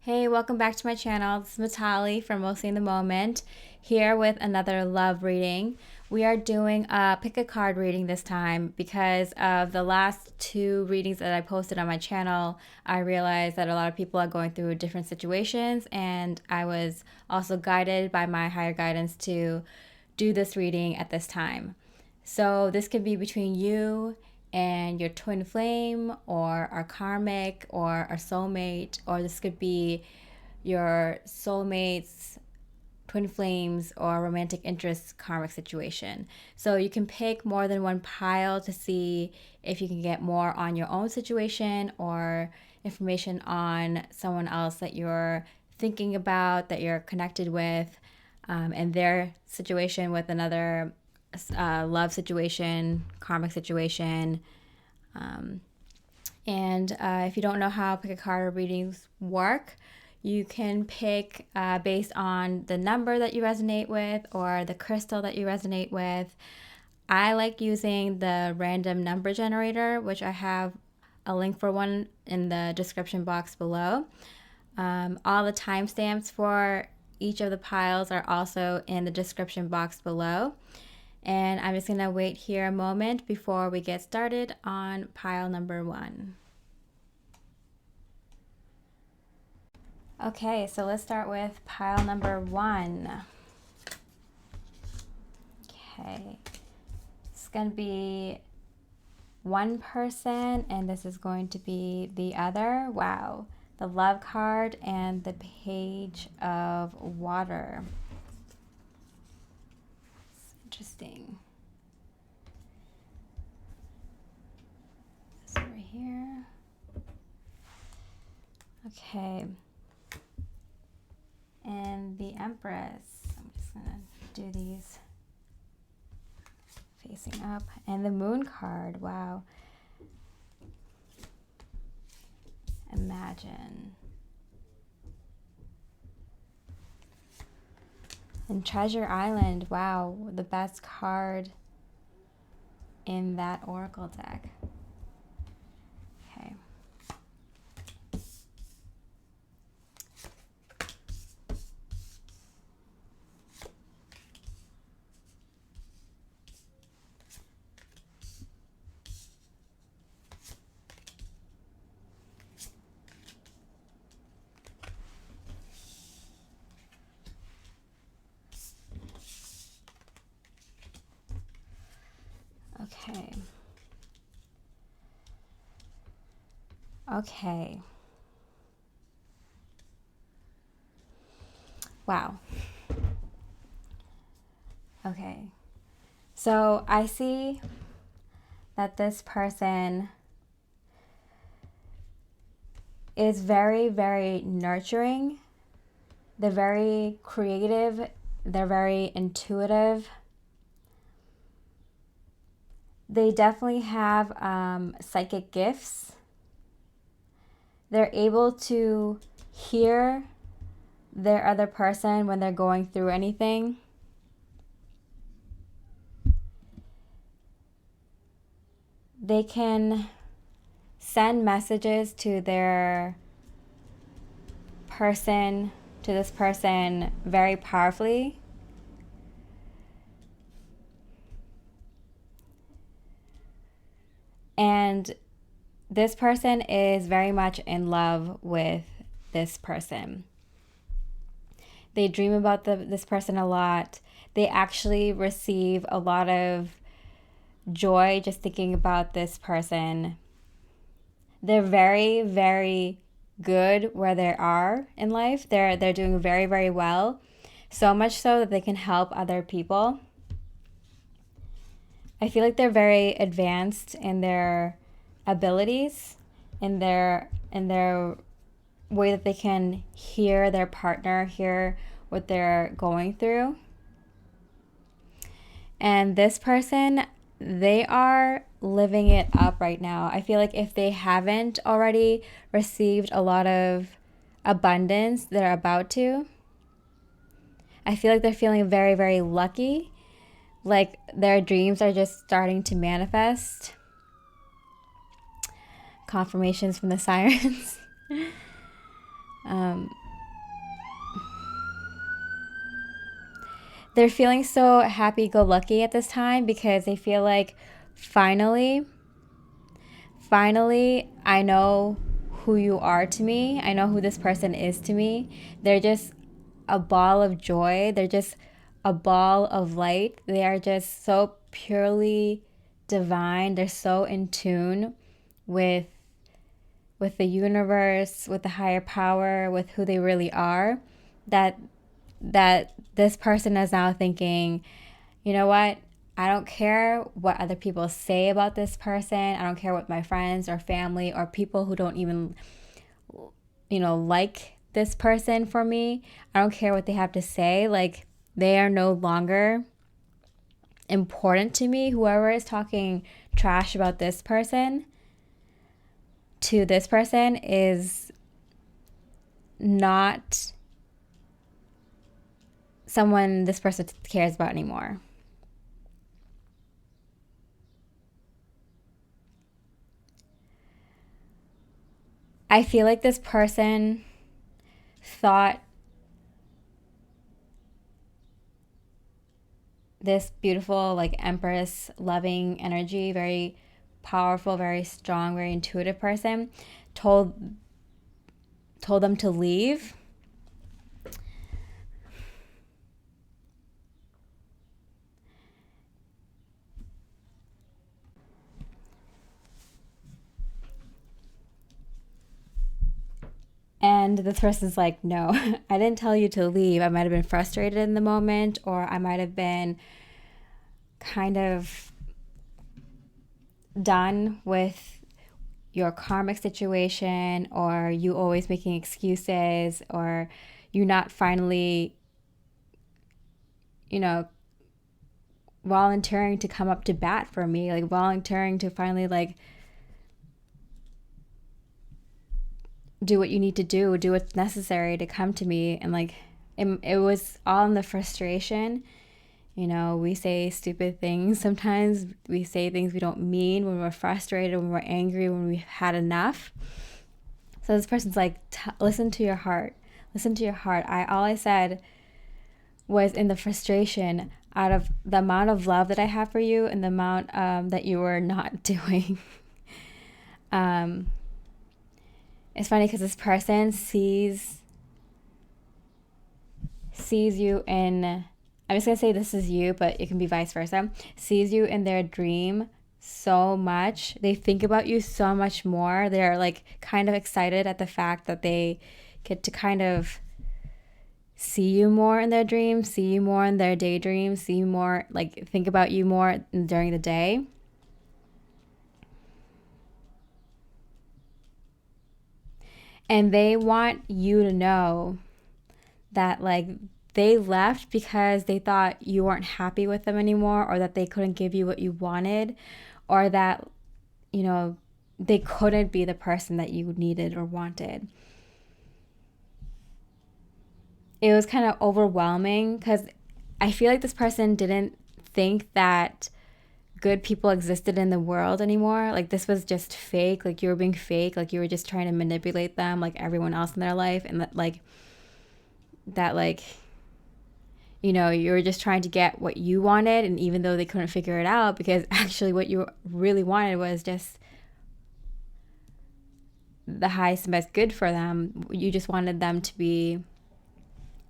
Hey, welcome back to my channel. This is Mitali from Mostly in the Moment, here with another love reading. We are doing a pick a card reading this time because of the last two readings that I posted on my channel. I realized that a lot of people are going through different situations, and I was also guided by my higher guidance to do this reading at this time. So this could be between you and your twin flame, or our karmic, or our soulmate, or this could be your soulmates, twin flames, or romantic interest karmic situation. So you can pick more than one pile to see if you can get more on your own situation or information on someone else that you're thinking about, that you're connected with, and their situation with another love situation, karmic situation. And if you don't know how pick a card readings work, you can pick based on the number that you resonate with or the crystal that you resonate with. I like using the random number generator, which I have a link for one in the description box below. All the timestamps for each of the piles are also in the description box below. And I'm just going to wait here a moment before we get started on pile number one. Okay, so let's start with pile number one. Okay, it's going to be one person, and this is going to be the other. Wow, the love card and the page of water. Interesting. This over here. Okay. And the Empress. I'm just gonna do these facing up. And the Moon card. Wow. Imagine. And Treasure Island. Wow, the best card in that oracle deck. Okay. Okay. Okay. Wow. Okay. So I see that this person is very, very nurturing. They're very creative. They're very intuitive. They definitely have psychic gifts. They're able to hear their other person when they're going through anything. They can send messages to their person, to this person, very powerfully. And this person is very much in love with this person. They dream about this person a lot. They actually receive a lot of joy just thinking about this person. They're very, very good where they are in life. They're doing very, very well. So much so that they can help other people. I feel like they're very advanced in their abilities, in their way that they can hear their partner, hear what they're going through. And this person, they are living it up right now. I feel like if they haven't already received a lot of abundance, they're about to. I feel like they're feeling very, very lucky. Like their dreams are just starting to manifest. Confirmations from the sirens. They're feeling so happy-go-lucky at this time because they feel like finally, I know who you are to me. I know who this person is to me. They're just a ball of joy. They're just a ball of light. They are just so purely divine. They're so in tune with the universe, with the higher power, with who they really are, that this person is now thinking, you know what? I don't care what other people say about this person. I don't care what my friends or family or people who don't even, like this person for me. I don't care what they have to say. Like, they are no longer important to me. Whoever is talking trash about this person to this person is not someone this person cares about anymore. I feel like this person thought this beautiful, like, Empress loving energy, very powerful, very strong, very intuitive person told them to leave. And this person's like, no, I didn't tell you to leave. I might have been frustrated in the moment, or I might have been kind of done with your karmic situation, or you always making excuses, or you not finally, volunteering to come up to bat for me, like volunteering to finally, like, do what you need to do what's necessary to come to me. And like, it was all in the frustration. We say stupid things sometimes. We say things we don't mean when we're frustrated, when we're angry, when we've had enough. So this person's like, listen to your heart. Listen to your heart. All I said was, in the frustration, out of the amount of love that I have for you and the amount that you were not doing. It's funny because this person sees you in, I'm just going to say this is you, but it can be vice versa, sees you in their dream so much. They think about you so much more. They're like kind of excited at the fact that they get to kind of see you more in their dreams, see you more in their daydreams, see you more, like, think about you more during the day. And they want you to know that, like, they left because they thought you weren't happy with them anymore, or that they couldn't give you what you wanted, or that, they couldn't be the person that you needed or wanted. It was kind of overwhelming because I feel like this person didn't think that good people existed in the world anymore. Like, this was just fake. Like, you were being fake. Like, you were just trying to manipulate them like everyone else in their life. And you were just trying to get what you wanted. And even though they couldn't figure it out, because actually what you really wanted was just the highest and best good for them. You just wanted them to be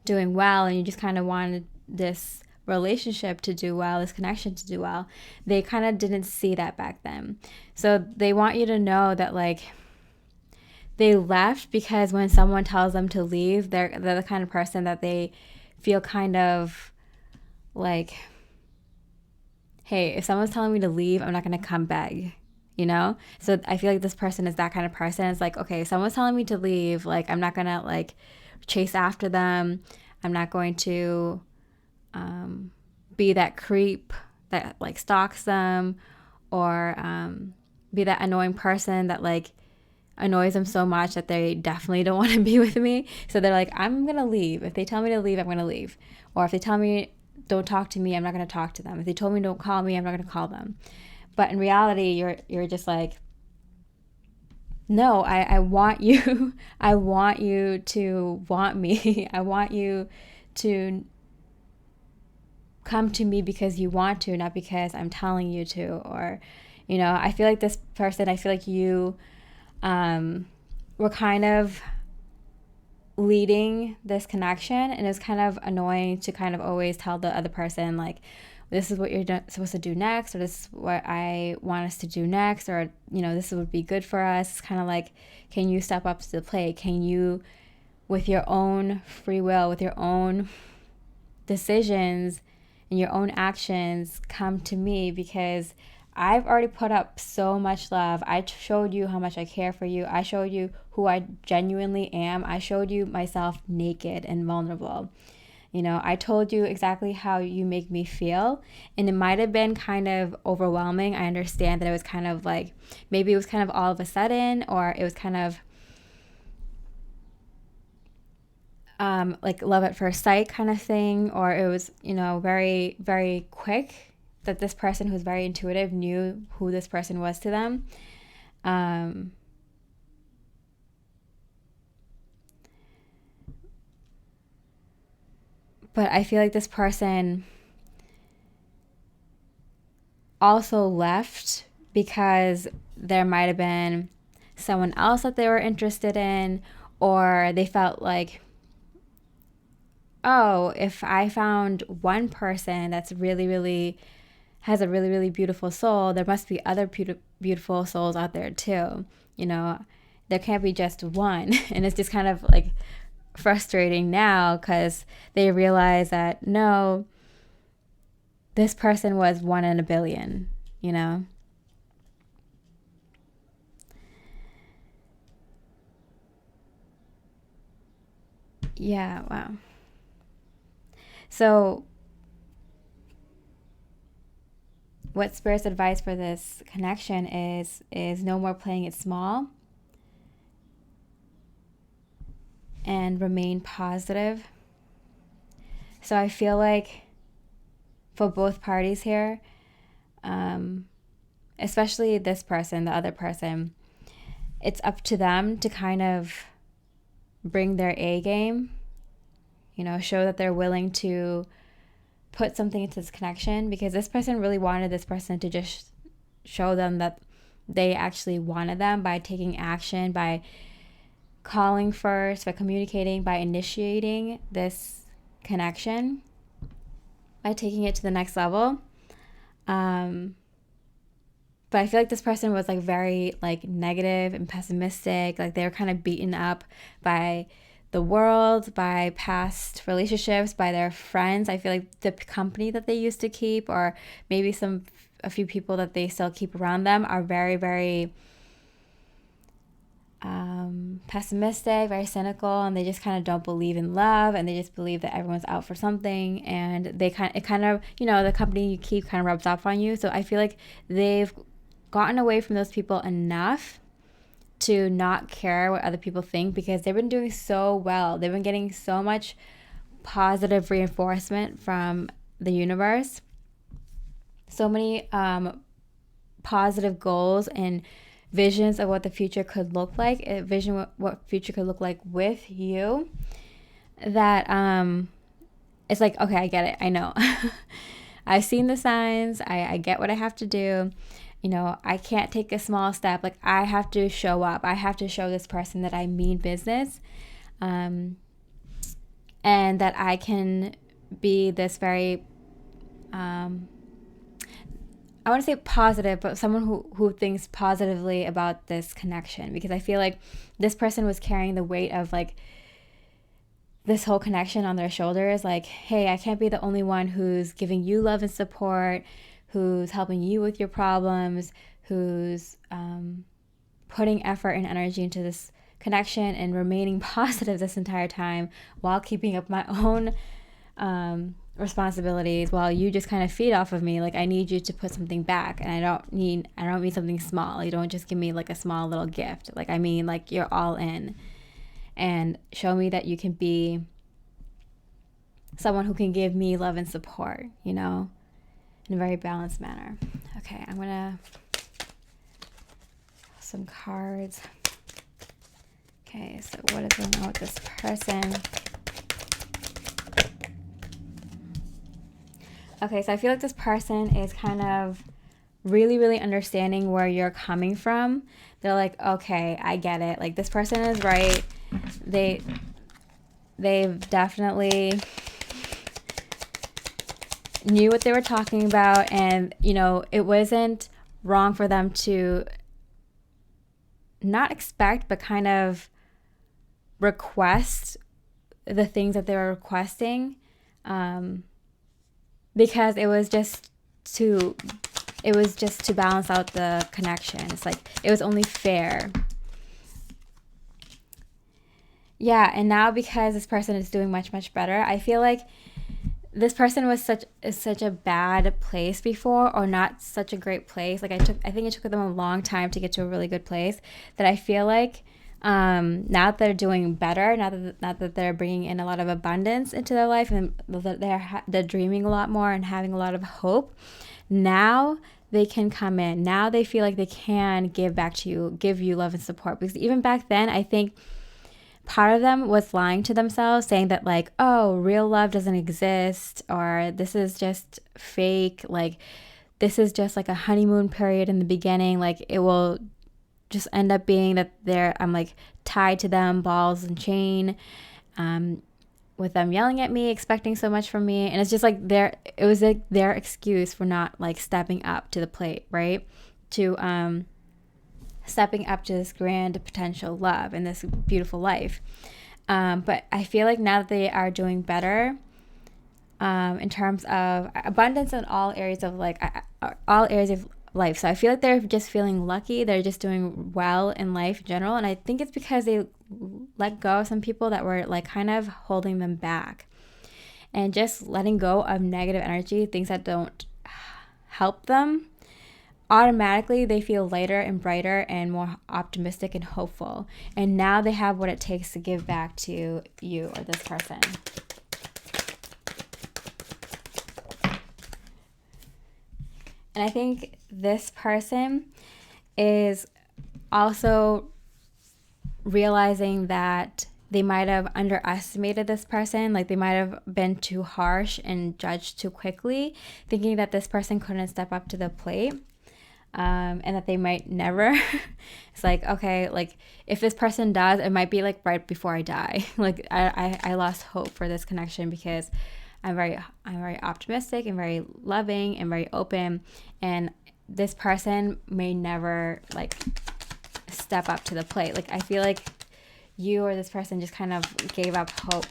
doing well, and you just kind of wanted this relationship to do well, this connection to do well. They kind of didn't see that back then. So they want you to know that, like, they left because when someone tells them to leave, they're the kind of person that they feel kind of like, hey, if someone's telling me to leave, I'm not going to come beg, So I feel like this person is that kind of person. It's like, okay, if someone's telling me to leave, like, I'm not going to, like, chase after them. I'm not going to be that creep that, like, stalks them, or be that annoying person that, like, annoys them so much that they definitely don't want to be with me. So they're like, I'm going to leave. If they tell me to leave, I'm going to leave. Or if they tell me don't talk to me, I'm not going to talk to them. If they told me don't call me, I'm not going to call them. But in reality, you're just like, no, I want you, I want you to want me. I want you to come to me because you want to, not because I'm telling you to. Or, you know, I feel like this person, I feel like you were kind of leading this connection, and it was kind of annoying to kind of always tell the other person, like, this is what you're supposed to do next, or this is what I want us to do next, or, you know, this would be good for us. It's kind of like, can you step up to the plate? Can you, with your own free will, with your own decisions and your own actions, come to me? Because I've already put up so much love. I showed you how much I care for you. I showed you who I genuinely am. I showed you myself naked and vulnerable. You know, I told you exactly how you make me feel, and it might have been kind of overwhelming. I understand that it was kind of like, maybe it was kind of all of a sudden, or it was kind of like love at first sight kind of thing, or it was, you know, very, very quick that this person who's very intuitive knew who this person was to them. But I feel like this person also left because there might have been someone else that they were interested in, or they felt like, oh, if I found one person that's really, really has a really, really beautiful soul, there must be other beautiful souls out there too. You know, there can't be just one. And it's just kind of like frustrating now because they realize that, no, this person was 1 in a billion, you know? Yeah, wow. So what Spirit's advice for this connection is no more playing it small, and remain positive. So I feel like for both parties here, especially this person, the other person, it's up to them to kind of bring their A game, you know, show that they're willing to put something into this connection, because this person really wanted this person to just show them that they actually wanted them by taking action, by calling first, by communicating, by initiating this connection, by taking it to the next level. But I feel like this person was like very like negative and pessimistic. Like they were kind of beaten up by the world, by past relationships, by their friends. I feel like the company that they used to keep, or maybe a few people that they still keep around them, are very, very pessimistic, very cynical, and they just kind of don't believe in love, and they just believe that everyone's out for something, and it kind of, you know, the company you keep kind of rubs off on you. So I feel like they've gotten away from those people enough to not care what other people think, because they've been doing so well. They've been getting so much positive reinforcement from the universe, so many positive goals and visions of what the future could look like, a vision what future could look like with you, that it's like, okay, I get it, I know. I've seen the signs, I get what I have to do. You know, I can't take a small step. Like, I have to show up. I have to show this person that I mean business, and that I can be this very, I want to say positive, but someone who thinks positively about this connection. Because I feel like this person was carrying the weight of like this whole connection on their shoulders. Like, hey, I can't be the only one who's giving you love and support, who's helping you with your problems, who's putting effort and energy into this connection and remaining positive this entire time while keeping up my own responsibilities, while you just kind of feed off of me. Like, I need you to put something back, and I don't mean something small. You don't just give me like a small little gift. Like, I mean, like, you're all in, and show me that you can be someone who can give me love and support, you know, in a very balanced manner. Okay, I'm gonna some cards. Okay, so what is going on with this person? Okay, so I feel like this person is kind of really, really understanding where you're coming from. They're like, okay, I get it. Like, this person is right. They've definitely knew what they were talking about, and, you know, it wasn't wrong for them to not expect, but kind of request the things that they were requesting, because it was just to balance out the connection. It's like it was only fair. Yeah, and now because this person is doing much, much better, I feel like this person was such a bad place before, or not such a great place. Like I think it took them a long time to get to a really good place, that I feel like now that they're doing better, now that they're bringing in a lot of abundance into their life, and they're dreaming a lot more and having a lot of hope, now they can come in. Now they feel like they can give back to you, give you love and support. Because even back then, I think part of them was lying to themselves, saying that like, oh, real love doesn't exist, or this is just fake, like this is just like a honeymoon period in the beginning, like it will just end up being that I'm like tied to them, balls and chain, with them yelling at me, expecting so much from me. And it's just like it was like their excuse for not like stepping up to the plate, right? To stepping up to this grand potential love and this beautiful life. But I feel like now that they are doing better, in terms of abundance in all areas of life. So I feel like they're just feeling lucky. They're just doing well in life in general. And I think it's because they let go of some people that were like kind of holding them back, and just letting go of negative energy, things that don't help them. Automatically they feel lighter and brighter and more optimistic and hopeful. And now they have what it takes to give back to you or this person. And I think this person is also realizing that they might have underestimated this person. Like they might have been too harsh and judged too quickly, thinking that this person couldn't step up to the plate. And that they might never. It's like, okay, like if this person does, it might be like right before I die. Like I lost hope for this connection, because I'm very optimistic and very loving and very open, and this person may never like step up to the plate. Like I feel like you or this person just kind of gave up hope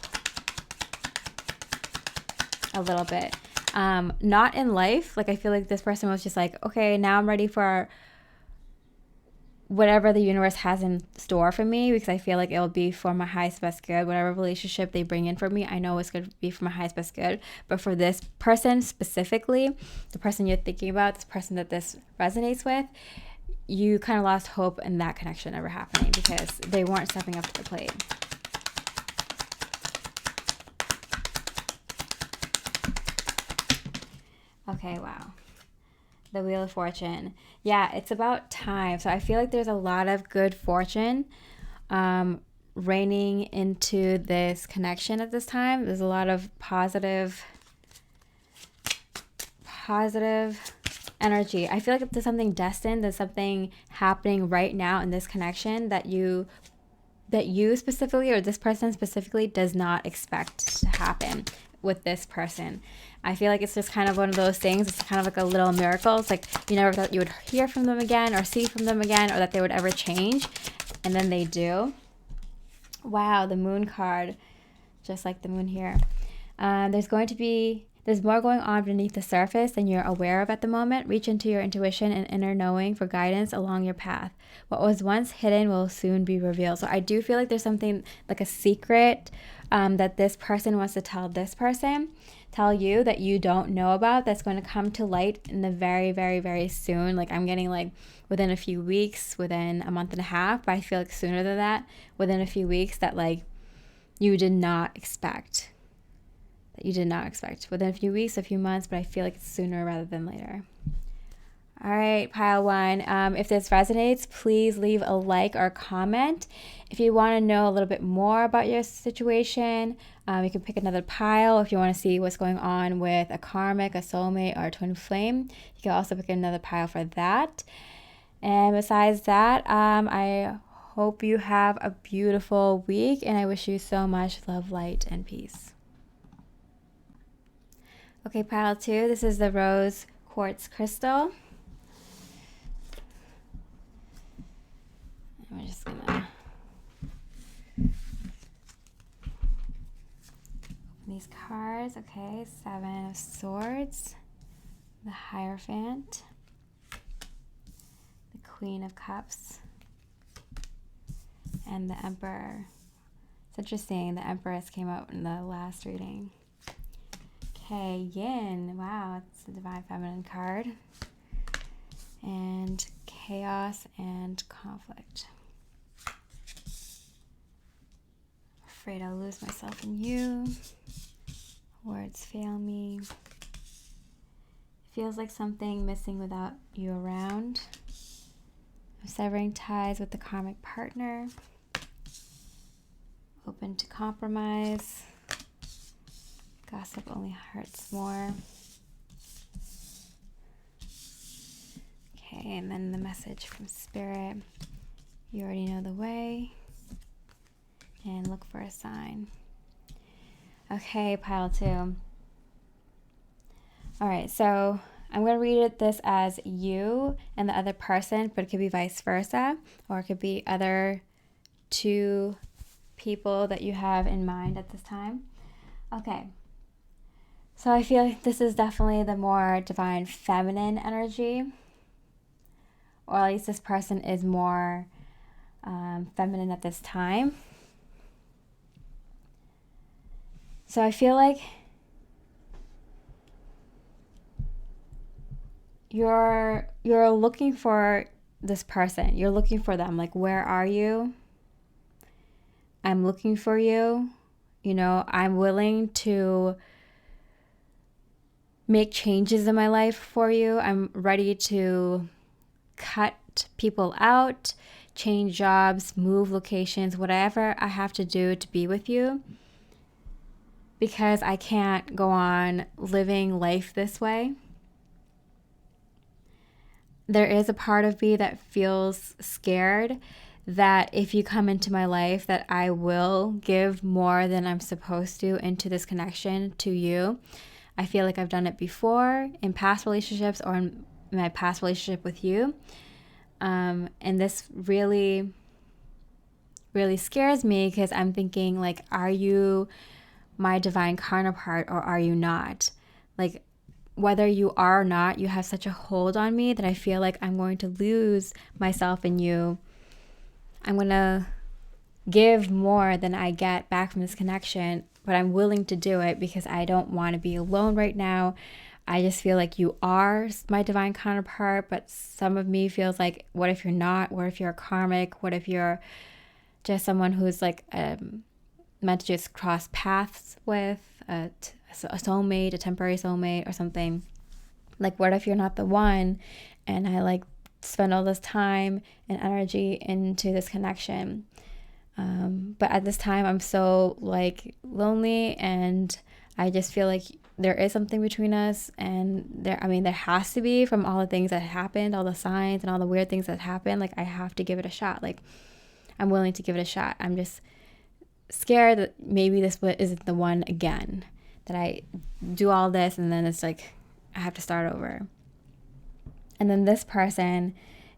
a little bit. Not in life. Like I feel like this person was just like, okay, now I'm ready for whatever the universe has in store for me, because I feel like it'll be for my highest best good. Whatever relationship they bring in for me, I know it's going to be for my highest best good. But for this person specifically, the person you're thinking about, this person that this resonates with, you kind of lost hope in that connection ever happening, because they weren't stepping up to the plate. Okay, wow. The Wheel of Fortune. Yeah, it's about time. So I feel like there's a lot of good fortune raining into this connection at this time. There's a lot of positive energy. I feel like there's something destined, there's something happening right now in this connection that you specifically, or this person specifically, does not expect to happen with this person. I feel like it's just kind of one of those things. It's kind of like a little miracle. It's like you never thought you would hear from them again, or see from them again, or that they would ever change, and then they do. Wow, the Moon card, just like the moon here. There's more going on beneath the surface than you're aware of at the moment. Reach into your intuition and inner knowing for guidance along your path. What was once hidden will soon be revealed. So I do feel like there's something like a secret that this person wants to tell you that you don't know about, that's going to come to light in the very, very, very soon. Like I'm getting like within a few weeks, within a month and a half, but I feel like sooner than that, within a few weeks, that like you did not expect. Within a few weeks, a few months, but I feel like it's sooner rather than later. All right, pile one. If this resonates, please leave a like or comment. If you want to know a little bit more about your situation, you can pick another pile. If you want to see what's going on with a karmic, a soulmate, or a twin flame, you can also pick another pile for that. And besides that, I hope you have a beautiful week, and I wish you so much love, light, and peace. Okay, pile two. This is the rose quartz crystal. I'm just gonna open these cards. Okay, Seven of Swords, the Hierophant, the Queen of Cups, and the Emperor. It's interesting, the Empress came out in the last reading. Okay, Yin. Wow, it's the Divine Feminine card. And Chaos and Conflict. Afraid I'll lose myself in you. Words fail me. Feels like something missing without you around. I'm severing ties with the karmic partner. Open to compromise. Gossip only hurts more. Okay, and then the message from Spirit. You already know the way. And look for a sign. Okay, pile two. All right, so I'm going to read this as you and the other person, but it could be vice versa, or it could be other two people that you have in mind at this time. Okay, so I feel like this is definitely the more divine feminine energy, or at least this person is more feminine at this time. So I feel like you're looking for this person. You're looking for them. Like, where are you? I'm looking for you. You know, I'm willing to make changes in my life for you. I'm ready to cut people out, change jobs, move locations, whatever I have to do to be with you. Because I can't go on living life this way. There is a part of me that feels scared that if you come into my life, that I will give more than I'm supposed to into this connection to you. I feel like I've done it before in past relationships or in my past relationship with you. And this really, really scares me because I'm thinking, like, are you my divine counterpart or are you not? Like, whether you are or not, you have such a hold on me that I feel like I'm going to lose myself in you. I'm going to give more than I get back from this connection, but I'm willing to do it because I don't want to be alone right now. I just feel like you are my divine counterpart, but some of me feels like, what if you're not? What if you're a karmic? What if you're just someone who's like meant to just cross paths with a soulmate, a temporary soulmate or something? Like, what if you're not the one and I like spend all this time and energy into this connection? But at this time I'm so like lonely, and I just feel like there is something between us, and there has to be, from all the things that happened, all the signs and all the weird things that happened. Like, I have to give it a shot. Like, I'm willing to give it a shot. I'm just scared that maybe this isn't the one again, that I do all this and then it's like I have to start over. And then this person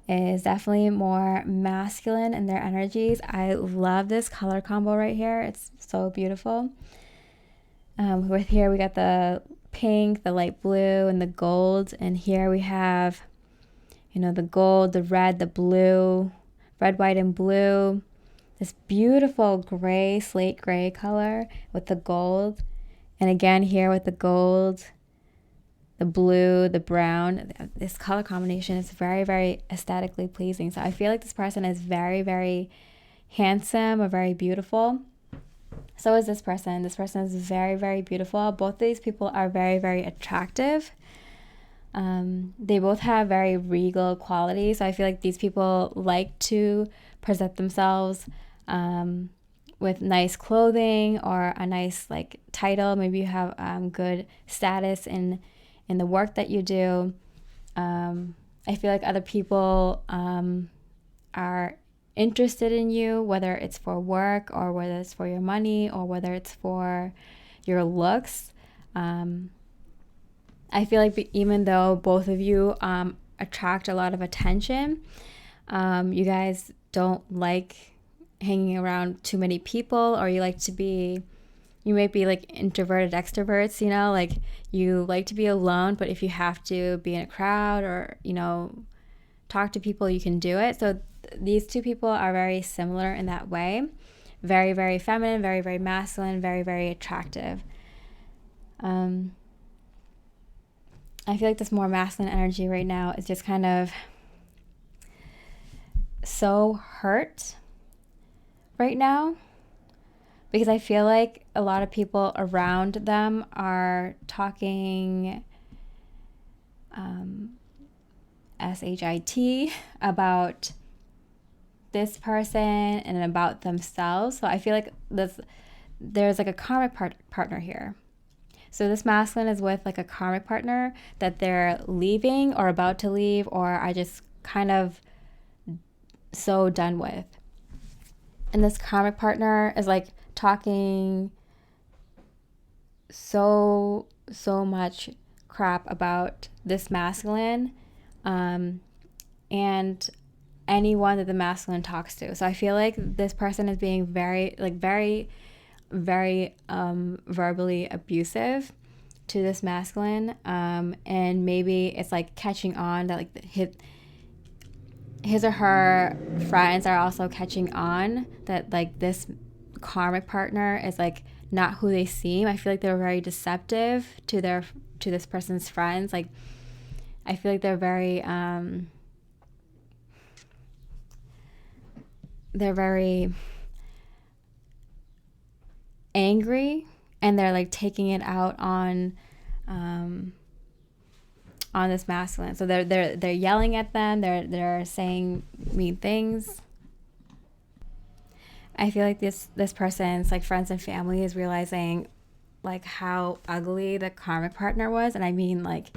is definitely more masculine in their energies. I love this color combo right here. It's so beautiful. With here we got the pink, the light blue, and the gold. And here we have, the gold, the red, the blue, red, white, and blue. This beautiful gray, slate gray color with the gold. And again here with the gold, the blue, the brown. This color combination is very, very aesthetically pleasing. So I feel like this person is very, very handsome or very beautiful. So is this person. This person is very, very beautiful. Both of these people are very, very attractive. They both have very regal qualities. So I feel like these people like to present themselves with nice clothing or a nice like title. Maybe you have good status in the work that you do. I feel like other people are interested in you, whether it's for work or whether it's for your money or whether it's for your looks. I feel like even though both of you attract a lot of attention, you guys don't like hanging around too many people, or you might be like introverted extroverts, like you like to be alone, but if you have to be in a crowd or, talk to people, you can do it. So these two people are very similar in that way. Very, very feminine, very, very masculine, very, very attractive. I feel like this more masculine energy right now is just kind of so hurt right now, because I feel like a lot of people around them are talking SHIT about this person and about themselves. So I feel like there's like a karmic partner here. So this masculine is with like a karmic partner that they're leaving or about to leave, or are just kind of so done with. And this karmic partner is like talking so much crap about this masculine and anyone that the masculine talks to. So I feel like this person is being very verbally abusive to this masculine, and maybe it's like catching on that like his or her friends are also catching on that like this karmic partner is like not who they seem. I feel like they're very deceptive to this person's friends. Like I feel like they're very angry, and they're like taking it out on this masculine. So they're yelling at them. They're saying mean things. I feel like this person's like friends and family is realizing like how ugly the karmic partner was, and I mean like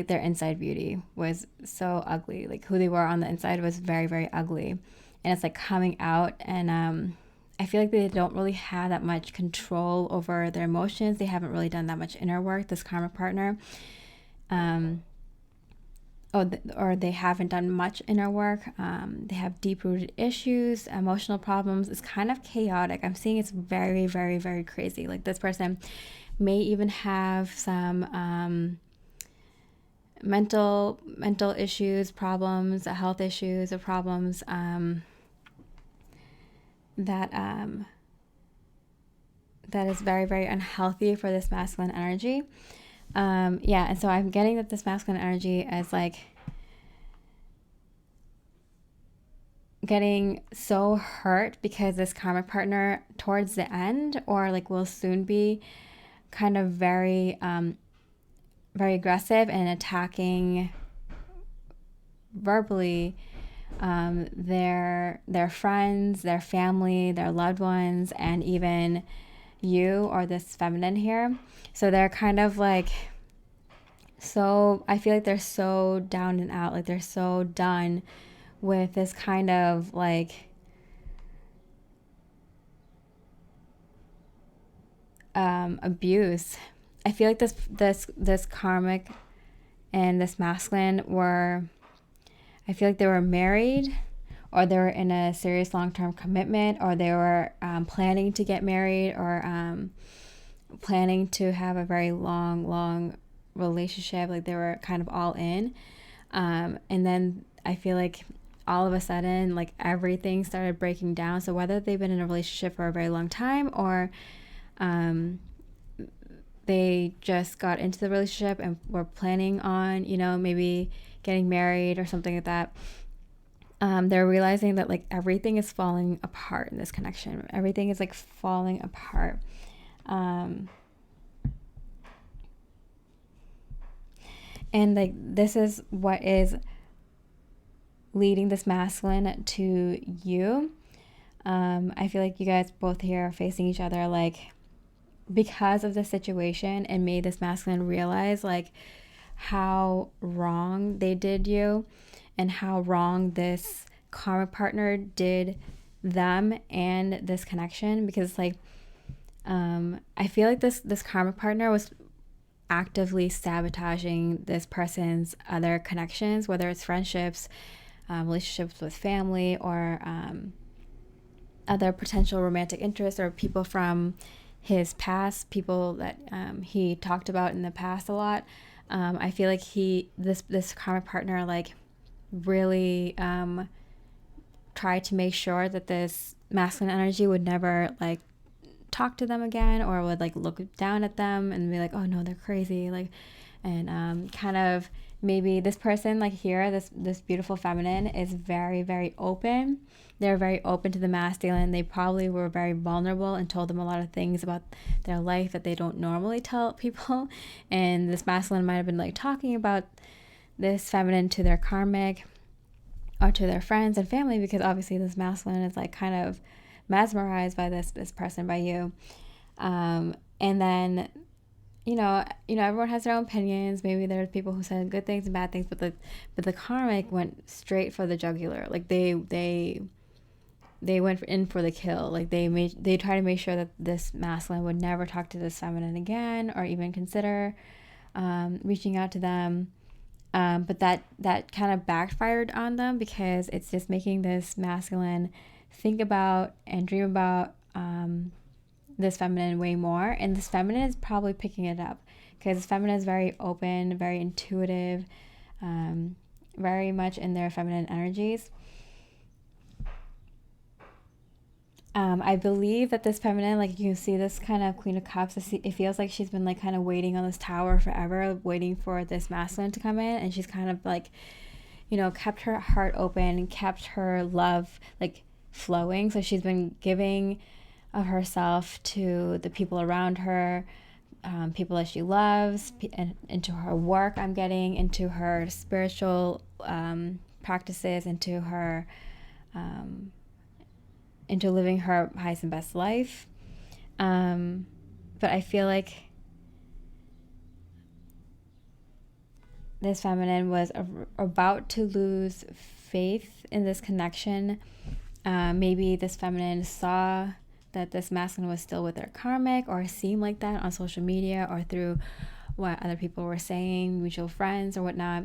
their inside beauty was so ugly. Like who they were on the inside was very, very ugly, and it's like coming out. And I feel like they don't really have that much control over their emotions. They haven't really done that much inner work, this karmic partner. Or they haven't done much inner work. They have deep-rooted issues, emotional problems. It's kind of chaotic. I'm seeing it's very, very, very crazy. Like this person may even have some mental issues, problems, health issues or problems that is very, very unhealthy for this masculine energy. And so I'm getting that this masculine energy is like getting so hurt because this karmic partner towards the end, or like will soon be, kind of very very aggressive and attacking verbally their friends, their family, their loved ones, and even you or this feminine here. So they're kind of like, so I feel like they're so down and out, like they're so done with this kind of like abuse. I feel like this karmic and this masculine were, I feel like they were married, or they were in a serious long-term commitment, or they were planning to get married, or planning to have a very long relationship. Like they were kind of all in. And then I feel like all of a sudden, like everything started breaking down. So whether they've been in a relationship for a very long time, or they just got into the relationship and were planning on, maybe getting married or something like that, they're realizing that like everything is falling apart in this connection. Everything is like falling apart. And like this is what is leading this masculine to you. I feel like you guys both here are facing each other like because of the situation, and made this masculine realize like how wrong they did you and how wrong this karmic partner did them and this connection. Because like I feel like this karmic partner was actively sabotaging this person's other connections, whether it's friendships, relationships with family, or other potential romantic interests, or people from his past, people that he talked about in the past a lot. I feel like this karmic partner like really tried to make sure that this masculine energy would never like talk to them again, or would like look down at them and be like, oh no, they're crazy, like, and kind of maybe this person like here, this beautiful feminine is very, very open. They're very open to the masculine. They probably were very vulnerable and told them a lot of things about their life that they don't normally tell people. And this masculine might have been like talking about this feminine to their karmic or to their friends and family, because obviously this masculine is like kind of mesmerized by this person, by you. And then everyone has their own opinions. Maybe there's people who said good things and bad things, but the karmic went straight for the jugular. Like they went in for the kill. Like they try to make sure that this masculine would never talk to this feminine again, or even consider reaching out to them. But that kind of backfired on them, because it's just making this masculine think about and dream about this feminine way more. And this feminine is probably picking it up, because this feminine is very open, very intuitive, very much in their feminine energies. I believe that this feminine, like you can see this kind of Queen of Cups, it feels like she's been like kind of waiting on this tower forever, waiting for this masculine to come in. And she's kind of like, kept her heart open and kept her love like flowing. So she's been giving of herself to the people around her, people that she loves, and into her work, I'm getting into her spiritual practices, into her into living her highest and best life. But I feel like this feminine was about to lose faith in this connection. Maybe this feminine saw that this masculine was still with their karmic, or seemed like that on social media, or through what other people were saying, mutual friends or whatnot,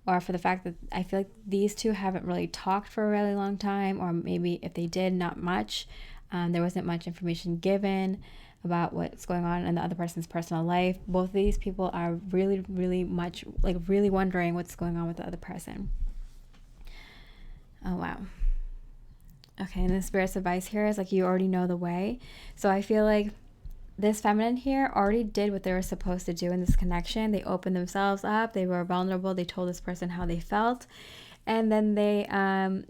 or for the fact that I feel like these two haven't really talked for a really long time, or maybe if they did, not much. There wasn't much information given about what's going on in the other person's personal life. Both of these people are really, really much like really wondering what's going on with the other person. Oh, wow. Okay, and the spirit's advice here is like, you already know the way. So I feel like this feminine here already did what they were supposed to do in this connection. They opened themselves up. They were vulnerable. They told this person how they felt. And then they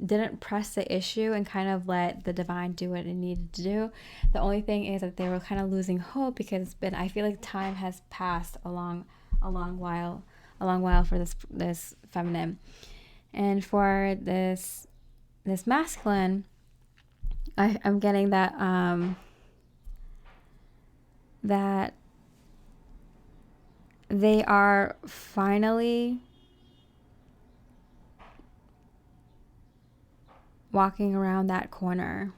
didn't press the issue and kind of let the divine do what it needed to do. The only thing is that they were kind of losing hope, because I feel like time has passed a long while for this feminine. And for this masculine, I'm getting that that they are finally walking around that corner.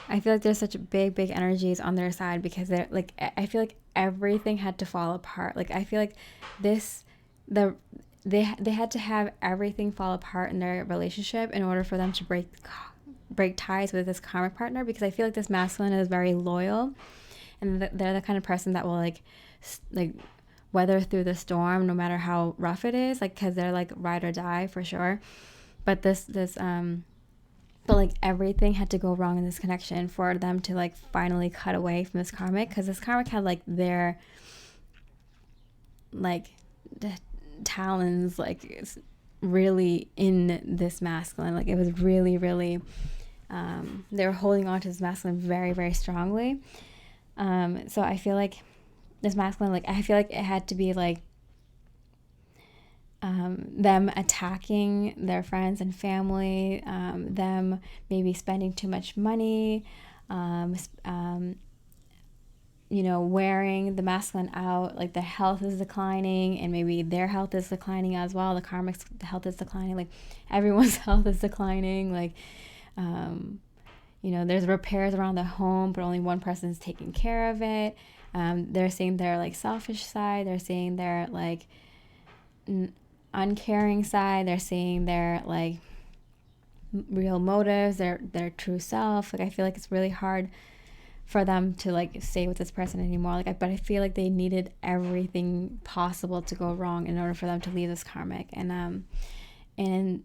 I feel like there's such big energies on their side, because they're like, I feel like everything had to fall apart. Like I feel like they had to have everything fall apart in their relationship in order for them to break ties with this karmic partner, because I feel like this masculine is very loyal, and they're the kind of person that will like weather through the storm no matter how rough it is, like, because they're like ride or die for sure. But but like everything had to go wrong in this connection for them to like finally cut away from this karmic, because this karmic had like their like talons like really in this masculine. Like it was really they were holding on to this masculine very, very strongly. So I feel like this masculine, like I feel like it had to be like them attacking their friends and family, them maybe spending too much money, wearing the masculine out, like the health is declining and maybe their health is declining as well. The karmic's health is declining, like everyone's health is declining, like there's repairs around the home but only one person is taking care of it. They're seeing their like selfish side, they're seeing their like uncaring side, they're seeing their like real motives, their true self. Like I feel like it's really hard for them to like stay with this person anymore. But I feel like they needed everything possible to go wrong in order for them to leave this karmic. And in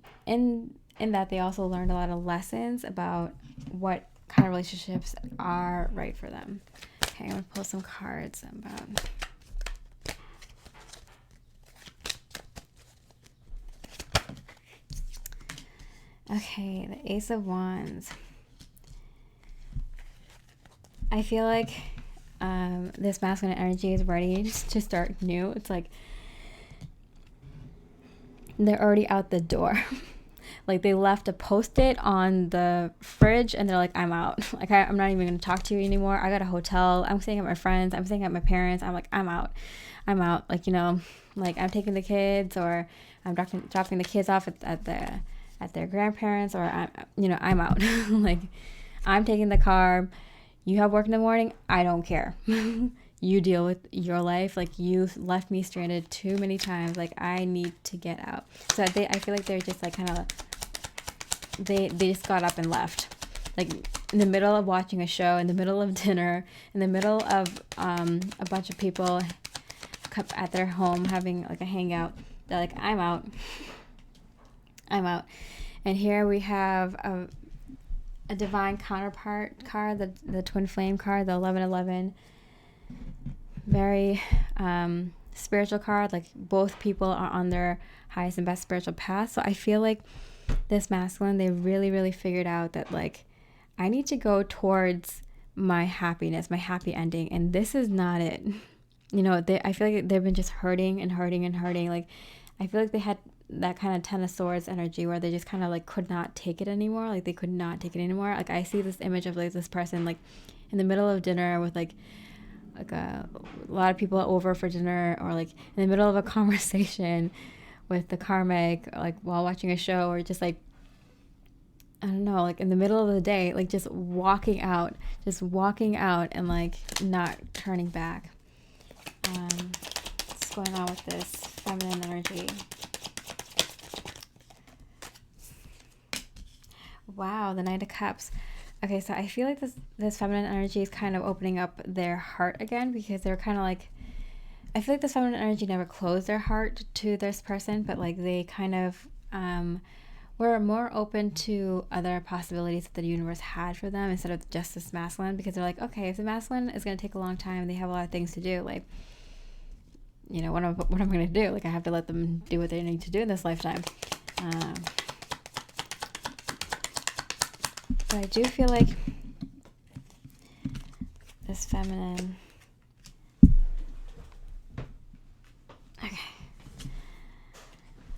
that they also learned a lot of lessons about what kind of relationships are right for them. Okay, I'm gonna pull some cards about. Okay, the Ace of Wands. I feel like this masculine energy is ready to start new. It's like they're already out the door. Like they left a Post-it on the fridge and they're like, I'm out. Like I'm not even going to talk to you anymore. I got a hotel. I'm staying at my friends. I'm staying at my parents. I'm like, I'm out. Like, like I'm taking the kids, or I'm dropping the kids off at their grandparents, or I'm out. Like I'm taking the car. You have work in the morning. I don't care. You deal with your life. Like you've left me stranded too many times. Like I need to get out. So I feel like they're just like kind of, they just got up and left. Like in the middle of watching a show, in the middle of dinner, in the middle of a bunch of people at their home having like a hangout. They're like, I'm out. I'm out. And here we have a divine counterpart card, the twin flame card, the 1111. Very spiritual card. Like both people are on their highest and best spiritual path. So I feel like this masculine, they really, really figured out that like I need to go towards my happiness, my happy ending, and this is not it. I feel like they've been just hurting and hurting and hurting. Like I feel like they had that kind of Ten of Swords energy where they just kind of like could not take it anymore. Like they could not take it anymore. Like I see this image of like this person like in the middle of dinner with like a lot of people over for dinner, or like in the middle of a conversation with the karmic, like while watching a show, or just like I don't know, like in the middle of the day, like just walking out and like not turning back. What's going on with this feminine energy? Wow, the Knight of Cups. Okay, so I feel like this feminine energy is kind of opening up their heart again, because they're kind of like, I feel like this feminine energy never closed their heart to this person, but like they kind of were more open to other possibilities that the universe had for them instead of just this masculine, because they're like, okay, if the masculine is going to take a long time, they have a lot of things to do, like, what am I going to do? Like I have to let them do what they need to do in this lifetime. But I do feel like this feminine. Okay.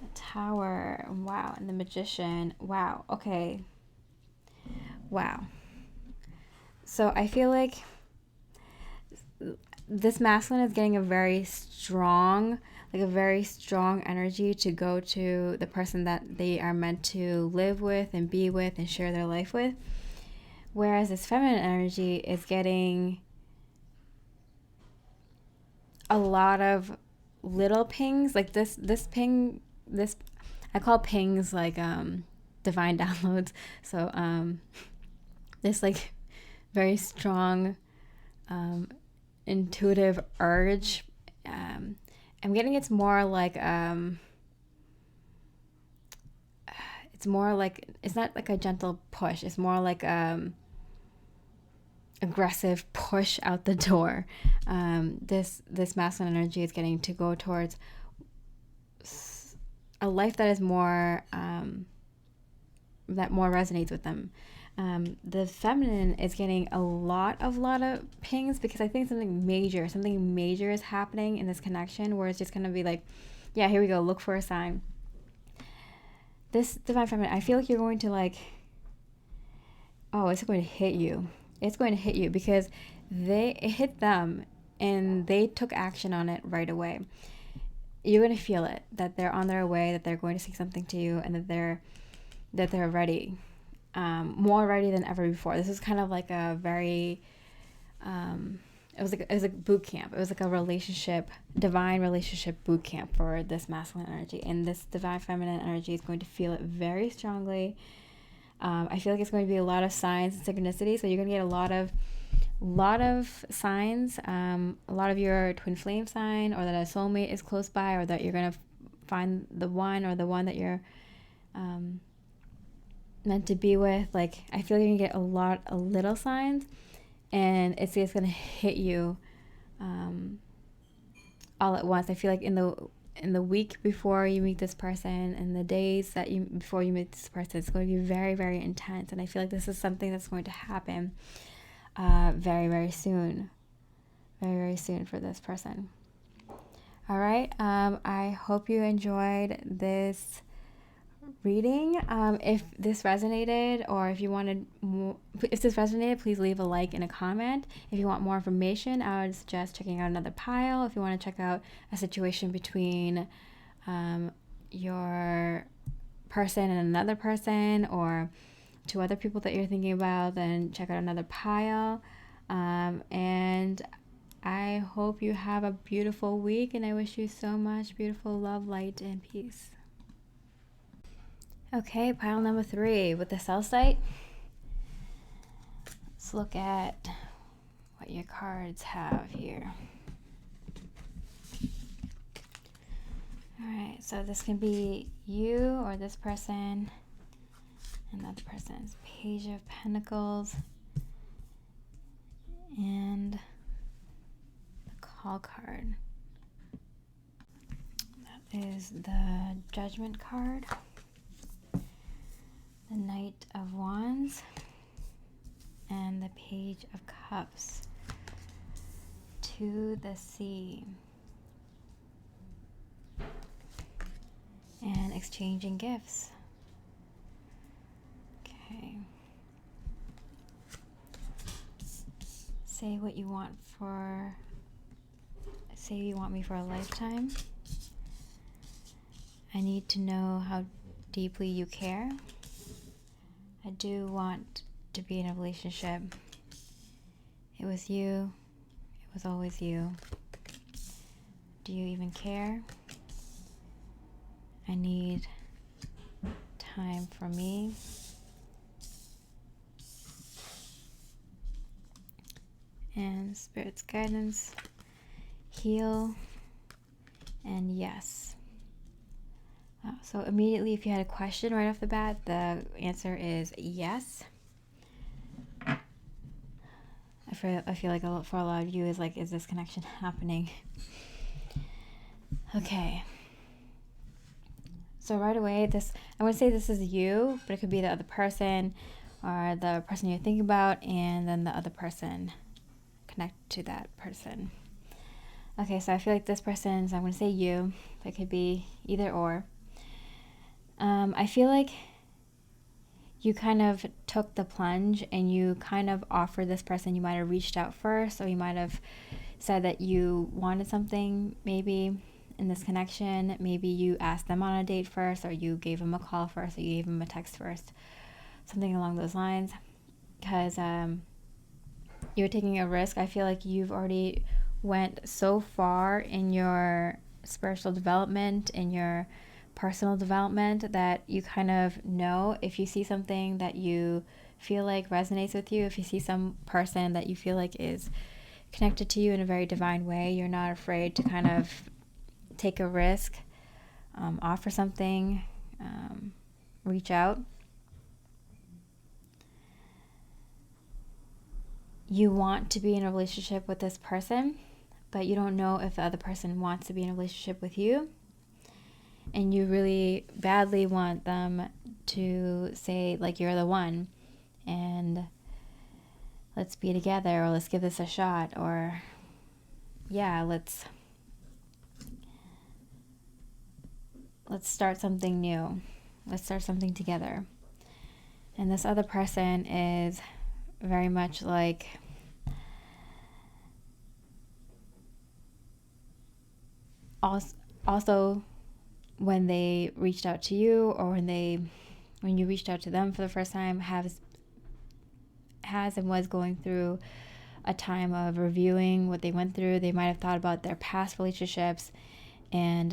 The Tower. Wow. And the Magician. Wow. Okay. Wow. So I feel like this masculine is getting a very strong energy to go to the person that they are meant to live with and be with and share their life with. Whereas this feminine energy is getting a lot of little pings. Like this ping, I call pings like divine downloads. So this like very strong intuitive urge. I'm getting it's more like it's not like a gentle push. It's more like aggressive push out the door. This masculine energy is getting to go towards a life that is more that more resonates with them. The feminine is getting a lot of pings, because I think something major is happening in this connection, where it's just going to be like, yeah, here we go, look for a sign. This divine feminine, I feel like you're going to like, oh, it's going to hit you. It's going to hit you because it hit them and they took action on it right away. You're going to feel it, that they're on their way, that they're going to say something to you, and that they're ready, more ready than ever before. This is kind of like a very, it was like boot camp. It was like a divine relationship boot camp for this masculine energy, and this divine feminine energy is going to feel it very strongly. I feel like it's going to be a lot of signs and synchronicity. So you're going to get a lot of signs, a lot of your twin flame sign, or that a soulmate is close by, or that you're going to find the one, or the one that you're meant to be with. Like, I feel like you're going to get a lot of little signs, and it's just going to hit you all at once. I feel like in the week before you meet this person, and the days before you meet this person, it's going to be very, very intense. And I feel like this is something that's going to happen very, very soon. Very, very soon for this person. All right. I hope you enjoyed this reading. If this resonated, or if you wanted more, if this resonated, please leave a like and a comment. If you want more information, I would suggest checking out another pile. If you want to check out a situation between your person and another person, or two other people that you're thinking about, then check out another pile. And I hope you have a beautiful week, and I wish you so much beautiful love, light, and peace. Okay, pile number 3 with the Celestite. Let's look at what your cards have here. Alright, so this can be you or this person. Another person's Page of Pentacles. And the Call card. That is the Judgment card. The Knight of Wands, and the Page of Cups. To the Sea. And exchanging gifts. Okay. Say what you want for, say you want me for a lifetime. I need to know how deeply you care. I do want to be in a relationship. It was you. It was always you. Do you even care? I need time for me. And Spirit's guidance. Heal. And yes. So immediately, if you had a question right off the bat, the answer is yes. I feel like for a lot of you is like, is this connection happening? Okay. So right away, I would say this is you, but it could be the other person, or the person you're thinking about, and then the other person. Connect to that person. Okay, so I feel like this person, so I'm going to say you. That could be either or. I feel like you kind of took the plunge, and you kind of offered this person, you might have reached out first, or you might have said that you wanted something maybe in this connection. Maybe you asked them on a date first, or you gave them a call first, or you gave them a text first. Something along those lines. Because you're taking a risk. I feel like you've already went so far in your spiritual development, in your personal development, that you kind of know if you see something that you feel like resonates with you, if you see some person that you feel like is connected to you in a very divine way, you're not afraid to kind of take a risk, offer something, reach out. You want to be in a relationship with this person, but you don't know if the other person wants to be in a relationship with you. And you really badly want them to say, like, you're the one. and let's be together, or let's give this a shot, or yeah, let's start something new. Let's start something together. And this other person is very much like, also when they reached out to you, or when you reached out to them for the first time, has and was going through a time of reviewing what they went through. They might have thought about their past relationships, and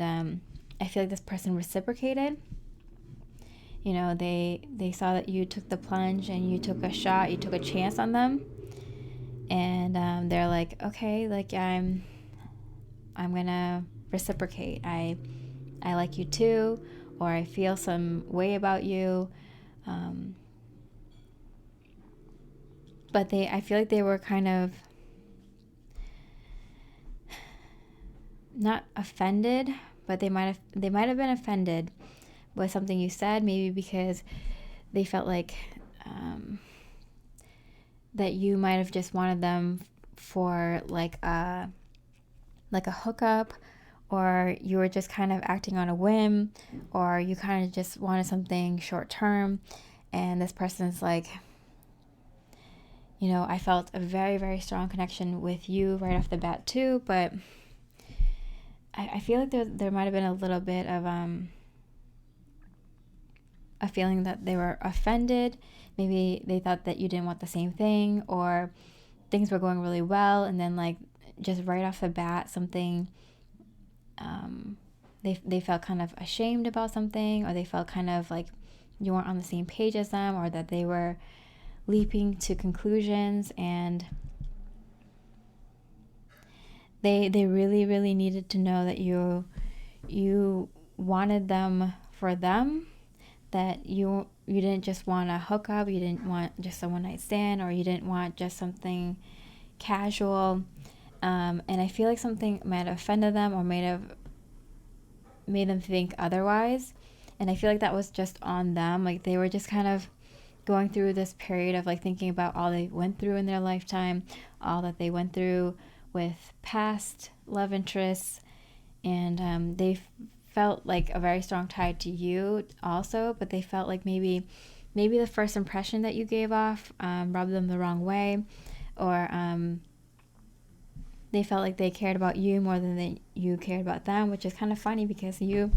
I feel like this person reciprocated. You know, they saw that you took the plunge and you took a shot, you took a chance on them, and they're like, okay, like I'm gonna reciprocate. I like you too, or I feel some way about you. But I feel like they were kind of not offended, but they might have been offended with something you said, maybe because they felt like that you might have just wanted them for like a hookup, or you were just kind of acting on a whim, or you kind of just wanted something short term, and this person's like, you know, I felt a very, very strong connection with you right off the bat too, but I feel like there might have been a little bit of a feeling that they were offended. Maybe they thought that you didn't want the same thing, or things were going really well, and then like just right off the bat something, they felt kind of ashamed about something, or they felt kind of like you weren't on the same page as them, or that they were leaping to conclusions, and they really, really needed to know that you wanted them for them, that you didn't just want a hookup, you didn't want just a one night stand, or you didn't want just something casual. And I feel like something might have offended them, or might have made them think otherwise. And I feel like that was just on them. Like they were just kind of going through this period of like thinking about all they went through in their lifetime, all that they went through with past love interests, and they felt like a very strong tie to you also, but they felt like maybe the first impression that you gave off rubbed them the wrong way, or they felt like they cared about you more than you cared about them, which is kind of funny because you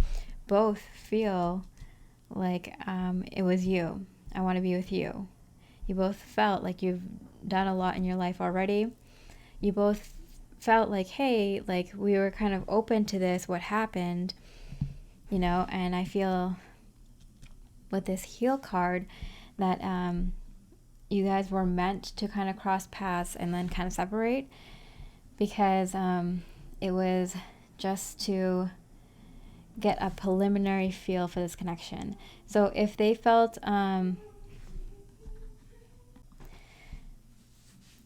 both feel like it was you. I want to be with you. You both felt like you've done a lot in your life already. You both felt like, hey, like we were kind of open to this, what happened, you know. And I feel with this heal card that you guys were meant to kind of cross paths and then kind of separate, because it was just to get a preliminary feel for this connection. So if they felt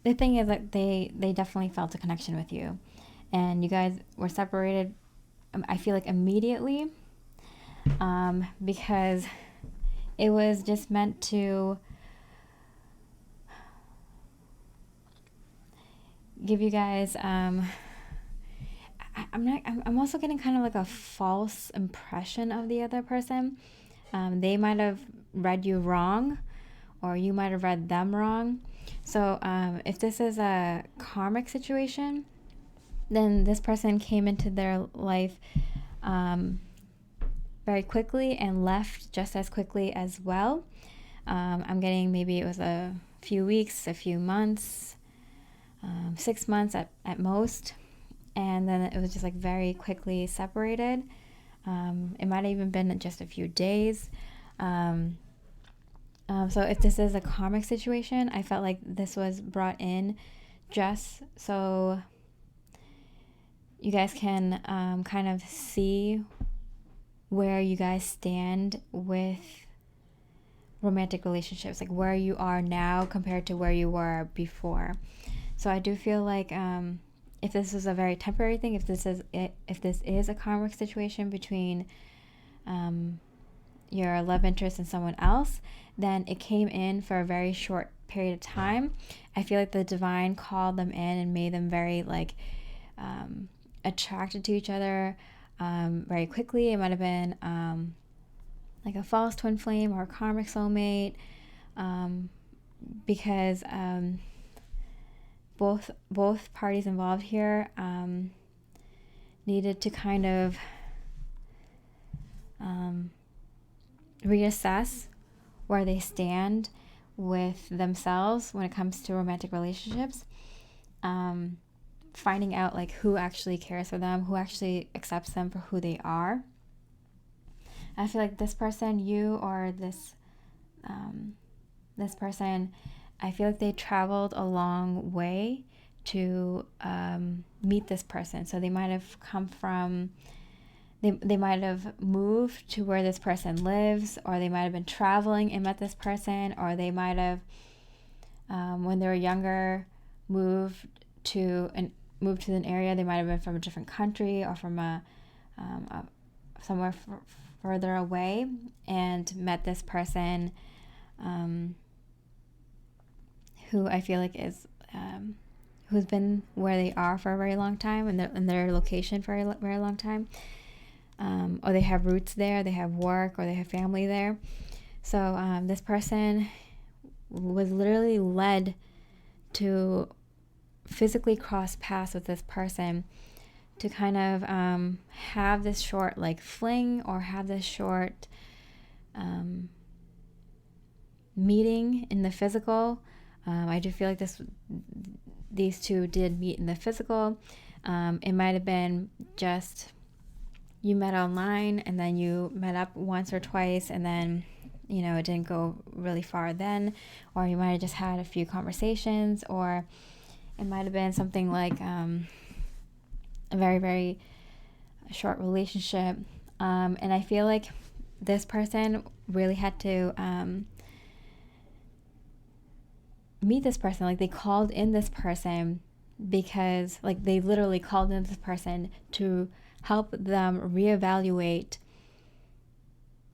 the thing is that they definitely felt a connection with you, and you guys were separated, I feel like immediately, because it was just meant to give you guys I'm also getting kind of like a false impression of the other person. They might have read you wrong, or you might have read them wrong. So if this is a karmic situation, then this person came into their life very quickly and left just as quickly as well. I'm getting maybe it was a few weeks, a few months, 6 months at most. And then it was just like very quickly separated. It might have even been just a few days. So if this is a karmic situation, I felt like this was brought in just so you guys can kind of see where you guys stand with romantic relationships, like where you are now compared to where you were before. So I do feel like if this is a very temporary thing, if this is a karmic situation between your love interest in someone else, then it came in for a very short period of time. I feel like the divine called them in and made them very like attracted to each other very quickly. It might have been like a false twin flame or a karmic soulmate, because both parties involved here needed to kind of reassess where they stand with themselves when it comes to romantic relationships, finding out like who actually cares for them, who actually accepts them for who they are. I feel like this person, you or this person, I feel like they traveled a long way to meet this person. So they might have come from, they might have moved to where this person lives, or they might have been traveling and met this person, or they might have, when they were younger, moved to an area. They might have been from a different country or from somewhere further away and met this person, who I feel like is who's been where they are for a very long time, and in their location for a very long time, or they have roots there, they have work, or they have family there. So this person was literally led to physically cross paths with this person to kind of have this short like fling, or have this short meeting in the physical. I do feel like these two did meet in the physical. It might have been just you met online and then you met up once or twice, and then it didn't go really far then, or you might have just had a few conversations, or it might have been something like a very, very short relationship. And I feel like this person really had to meet this person. Like they called in this person because like they literally called in this person to help them reevaluate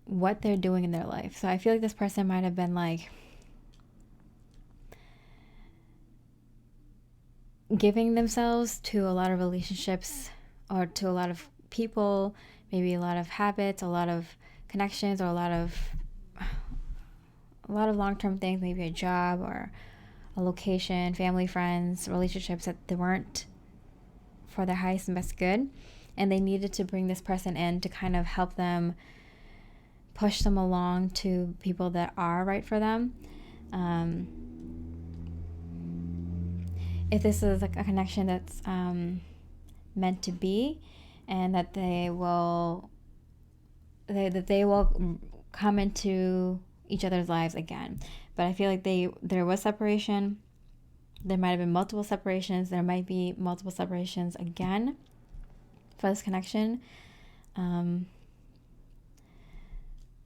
what they're doing in their life. So I feel like this person might have been like giving themselves to a lot of relationships, or to a lot of people, maybe a lot of habits, a lot of connections, or a lot of long-term things, maybe a job or a location, family, friends, relationships that they weren't for their highest and best good, and they needed to bring this person in to kind of help them push them along to people that are right for them. If this is like a connection that's meant to be, and that they will come into each other's lives again. But I feel like there was separation. There might have been multiple separations. There might be multiple separations again for this connection. But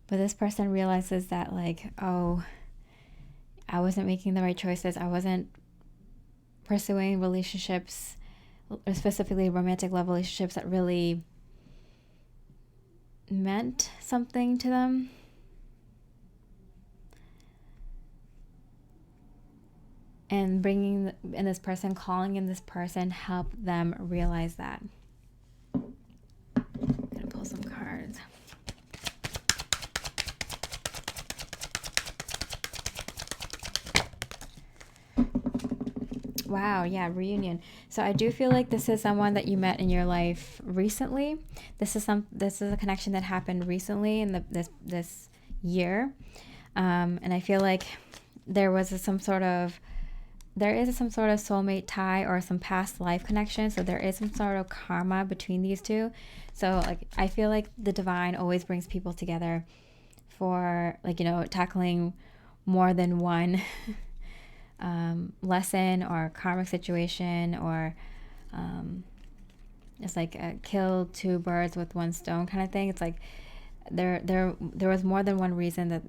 this person realizes that like, oh, I wasn't making the right choices. I wasn't pursuing relationships, specifically romantic love relationships, that really meant something to them. And bringing in this person, calling in this person, help them realize that. I'm gonna pull some cards. Wow, yeah, reunion. So I do feel like this is someone that you met in your life recently. This is a connection that happened recently in this year, and I feel like there is some sort of soulmate tie or some past life connection. So there is some sort of karma between these two. So like I feel like the divine always brings people together for like tackling more than one lesson or karmic situation, or it's like a kill two birds with one stone kind of thing. It's like there was more than one reason that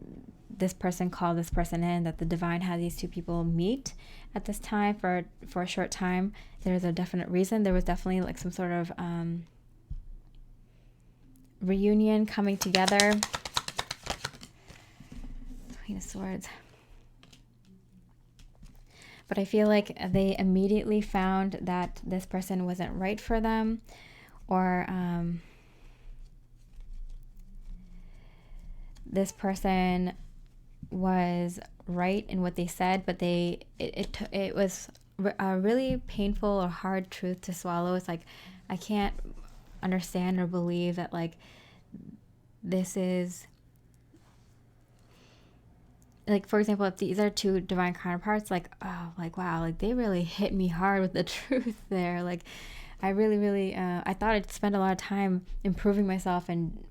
this person called this person in, that the divine had these two people meet at this time for a short time. There's a definite reason. There was definitely like some sort of reunion, coming together. Queen of Swords. But I feel like they immediately found that this person wasn't right for them, or this person was right in what they said, but it was a really painful or hard truth to swallow. It's like, I can't understand or believe that, like, this is, like, for example, if these are two divine counterparts, like, oh, like, wow, like, they really hit me hard with the truth there. Like, I really, I thought I'd spend a lot of time improving myself and,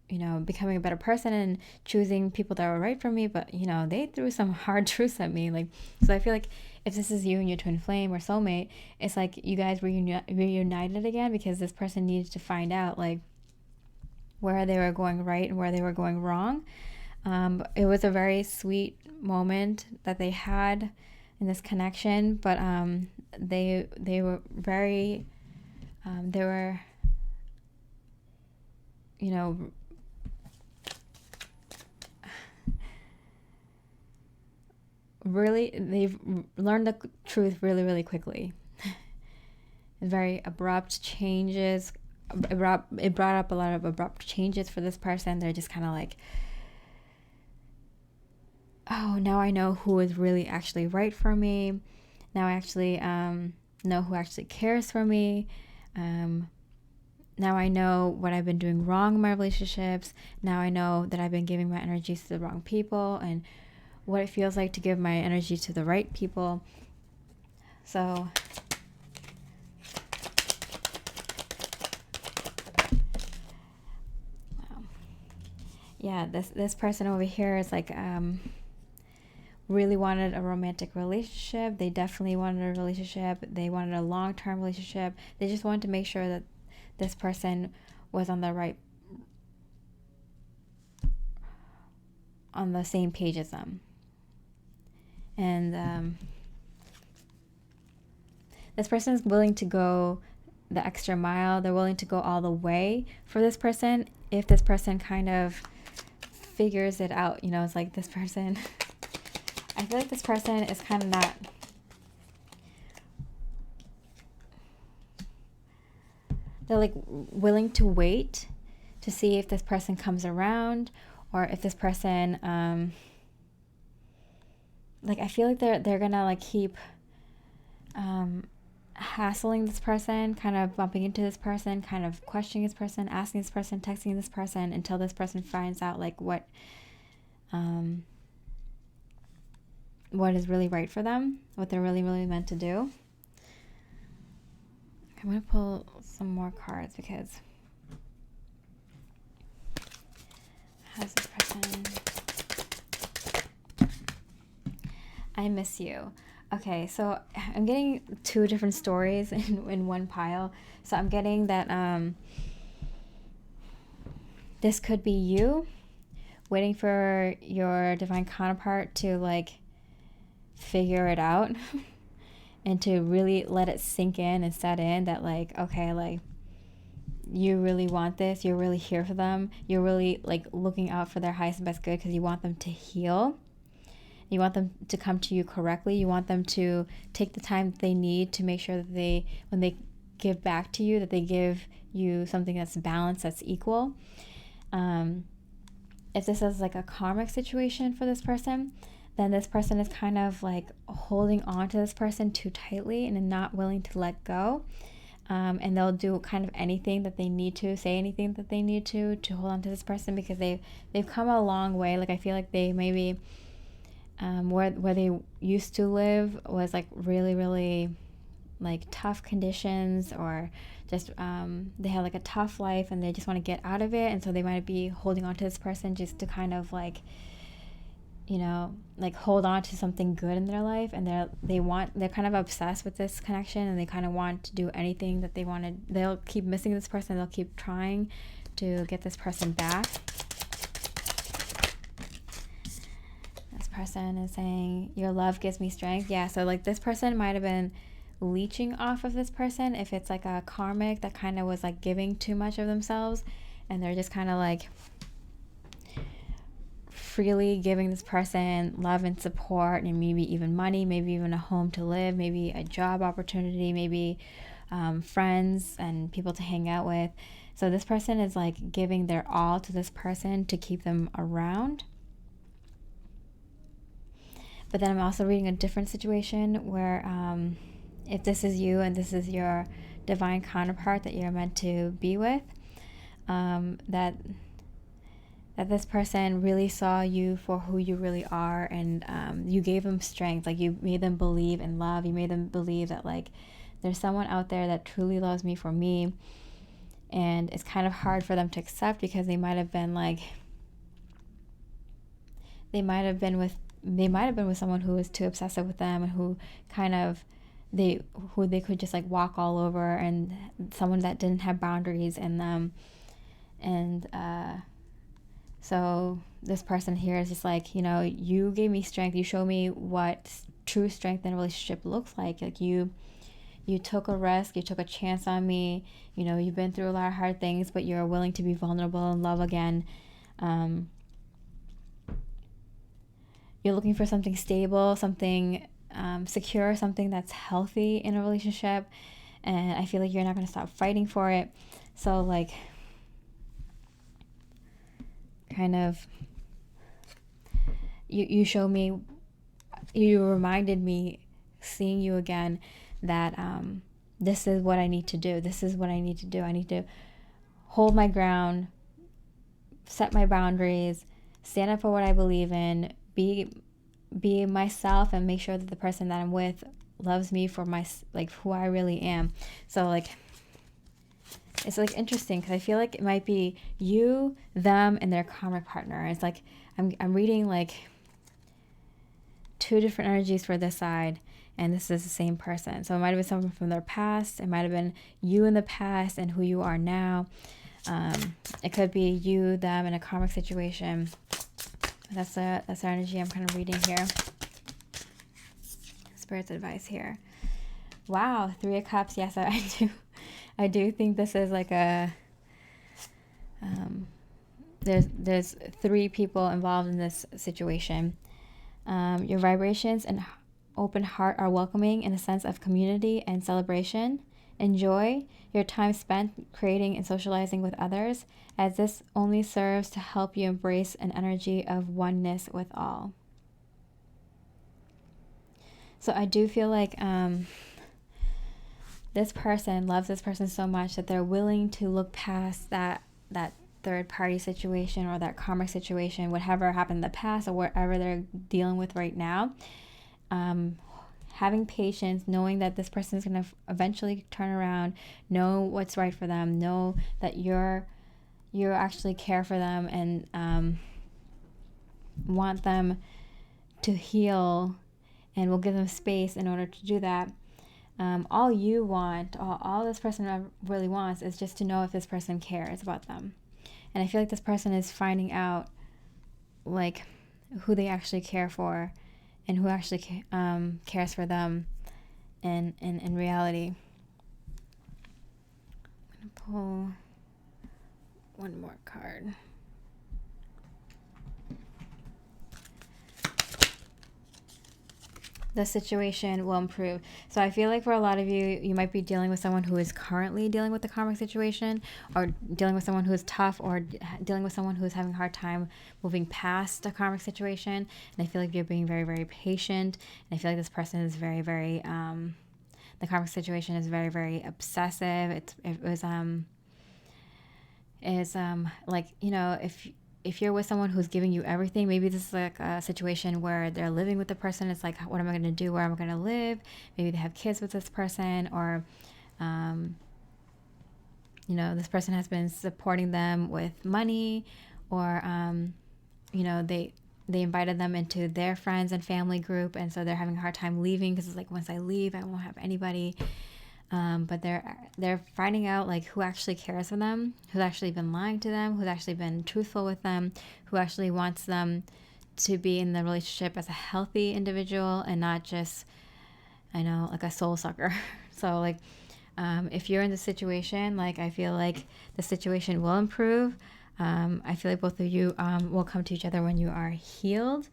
you know, becoming a better person and choosing people that were right for me. But, you know, they threw some hard truths at me. Like, so I feel like if this is you and your twin flame or soulmate, it's like you guys reunited again, because this person needed to find out, like, where they were going right and where they were going wrong. It was a very sweet moment that they had in this connection, but they were very, they were, you know, really, they've learned the truth really quickly. Very abrupt changes. It brought up a lot of abrupt changes for this person. They're just kind of like, oh, now I know who is really actually right for me. Now I actually know who actually cares for me. Now I know what I've been doing wrong in my relationships. Now I know that I've been giving my energies to the wrong people, and what it feels like to give my energy to the right people. So yeah, this person over here is like, really wanted a romantic relationship. They definitely wanted a relationship. They wanted a long-term relationship. They just wanted to make sure that this person was on the same page as them. And this person is willing to go the extra mile. They're willing to go all the way for this person if this person kind of figures it out. You know, it's like this person, I feel like this person is kind of not, they're like willing to wait to see if this person comes around, or if this person, like, I feel like they're gonna like keep hassling this person, kind of bumping into this person, kind of questioning this person, asking this person, texting this person, until this person finds out like what is really right for them, what they're really meant to do. I'm gonna pull some more cards, because how's this person? I miss you. Okay, so I'm getting two different stories in one pile. So I'm getting that this could be you waiting for your divine counterpart to like figure it out and to really let it sink in and set in that, like, okay, like, you really want this, you're really here for them, you're really like looking out for their highest and best good, because you want them to heal. You want them to come to you correctly. You want them to take the time that they need to make sure that when they give back to you, that they give you something that's balanced, that's equal. If this is like a karmic situation for this person, then this person is kind of like holding on to this person too tightly and not willing to let go. And they'll do kind of anything that they need to, say anything that they need to hold on to this person, because they've come a long way. Like, I feel like they maybe where they used to live was like really like tough conditions, or just they had like a tough life and they just want to get out of it, and so they might be holding on to this person just to kind of like, you know, like hold on to something good in their life, and they're kind of obsessed with this connection, and they kind of want to do anything that they wanted. They'll keep missing this person, they'll keep trying to get this person back. Person is saying, your love gives me strength. Yeah, so like this person might have been leeching off of this person, if it's like a karmic that kind of was like giving too much of themselves, and they're just kind of like freely giving this person love and support, and maybe even money, maybe even a home to live, maybe a job opportunity, maybe friends and people to hang out with. So this person is like giving their all to this person to keep them around. But then I'm also reading a different situation where if this is you and this is your divine counterpart that you're meant to be with, that this person really saw you for who you really are, and you gave them strength. Like, you made them believe in love. You made them believe that, like, there's someone out there that truly loves me for me. And it's kind of hard for them to accept because they might have been like, they might have been with someone who was too obsessive with them, and who kind of they could just like walk all over, and someone that didn't have boundaries in them. And so this person here is just like, you gave me strength. You showed me what true strength in a relationship looks like. Like, you took a risk, you took a chance on me. You've been through a lot of hard things, but you're willing to be vulnerable and love again. You're looking for something stable, something secure, something that's healthy in a relationship. And I feel like you're not going to stop fighting for it. So, like, kind of, you show me, you reminded me, seeing you again, that this is what I need to do. This is what I need to do. I need to hold my ground, set my boundaries, stand up for what I believe in, be myself, and make sure that the person that I'm with loves me for who I really am. So, like, it's like interesting because I feel like it might be you, them, and their karmic partner. It's like I'm reading like two different energies for this side, and this is the same person. So it might have been someone from their past. It might have been you in the past and who you are now. It could be you, them, in a karmic situation. That's the energy I'm kind of reading here. Spirit's advice here. Wow, 3 of Cups. Yes, I do think this is like a there's 3 people involved in this situation. Your vibrations and open heart are welcoming in a sense of community and celebration. Enjoy your time spent creating and socializing with others, as this only serves to help you embrace an energy of oneness with all. So I do feel like this person loves this person so much that they're willing to look past that third party situation or that karmic situation, whatever happened in the past or whatever they're dealing with right now. Having patience, knowing that this person is going to eventually turn around, know what's right for them, know that you actually care for them, and want them to heal, and will give them space in order to do that. All you want, all this person really wants, is just to know if this person cares about them. And I feel like this person is finding out, like, who they actually care for, and who actually cares for them in reality. I'm going to pull one more card. The situation will improve. So I feel like for a lot of you, you might be dealing with someone who is currently dealing with the karmic situation, or dealing with someone who is tough, or dealing with someone who is having a hard time moving past a karmic situation. And I feel like you're being very, very patient. And I feel like this person is very, very, the karmic situation is very, very obsessive. It was like, if you're with someone who's giving you everything, maybe this is like a situation where they're living with the person. It's like, what am I going to do? Where am I going to live? Maybe they have kids with this person, or, this person has been supporting them with money, or, they invited them into their friends and family group. And so they're having a hard time leaving because it's like, once I leave, I won't have anybody. But they're finding out like who actually cares for them, who's actually been lying to them, who's actually been truthful with them, who actually wants them to be in the relationship as a healthy individual and not just, like a soul sucker. So like, if you're in the situation, like, I feel like the situation will improve. I feel like both of you will come to each other when you are healed.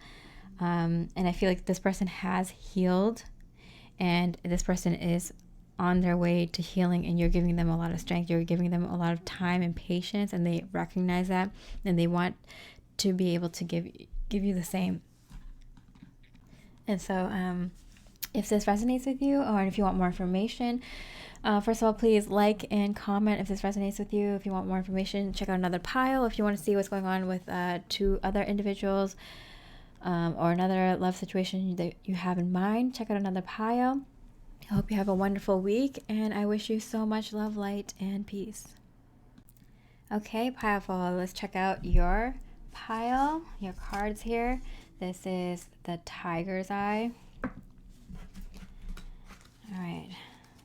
And I feel like this person has healed, and this person is on their way to healing, and you're giving them a lot of strength. You're giving them a lot of time and patience, and they recognize that, and they want to be able to give you the same. And so if this resonates with you, or if you want more information, first of all, please like and comment if this resonates with you. If you want more information, check out another pile. If you want to see what's going on with 2 other individuals, or another love situation that you have in mind, check out another pile. I hope you have a wonderful week, and I wish you so much love, light, and peace. Okay, pile full. Let's check out your pile, your cards here. This is the Tiger's Eye. All right.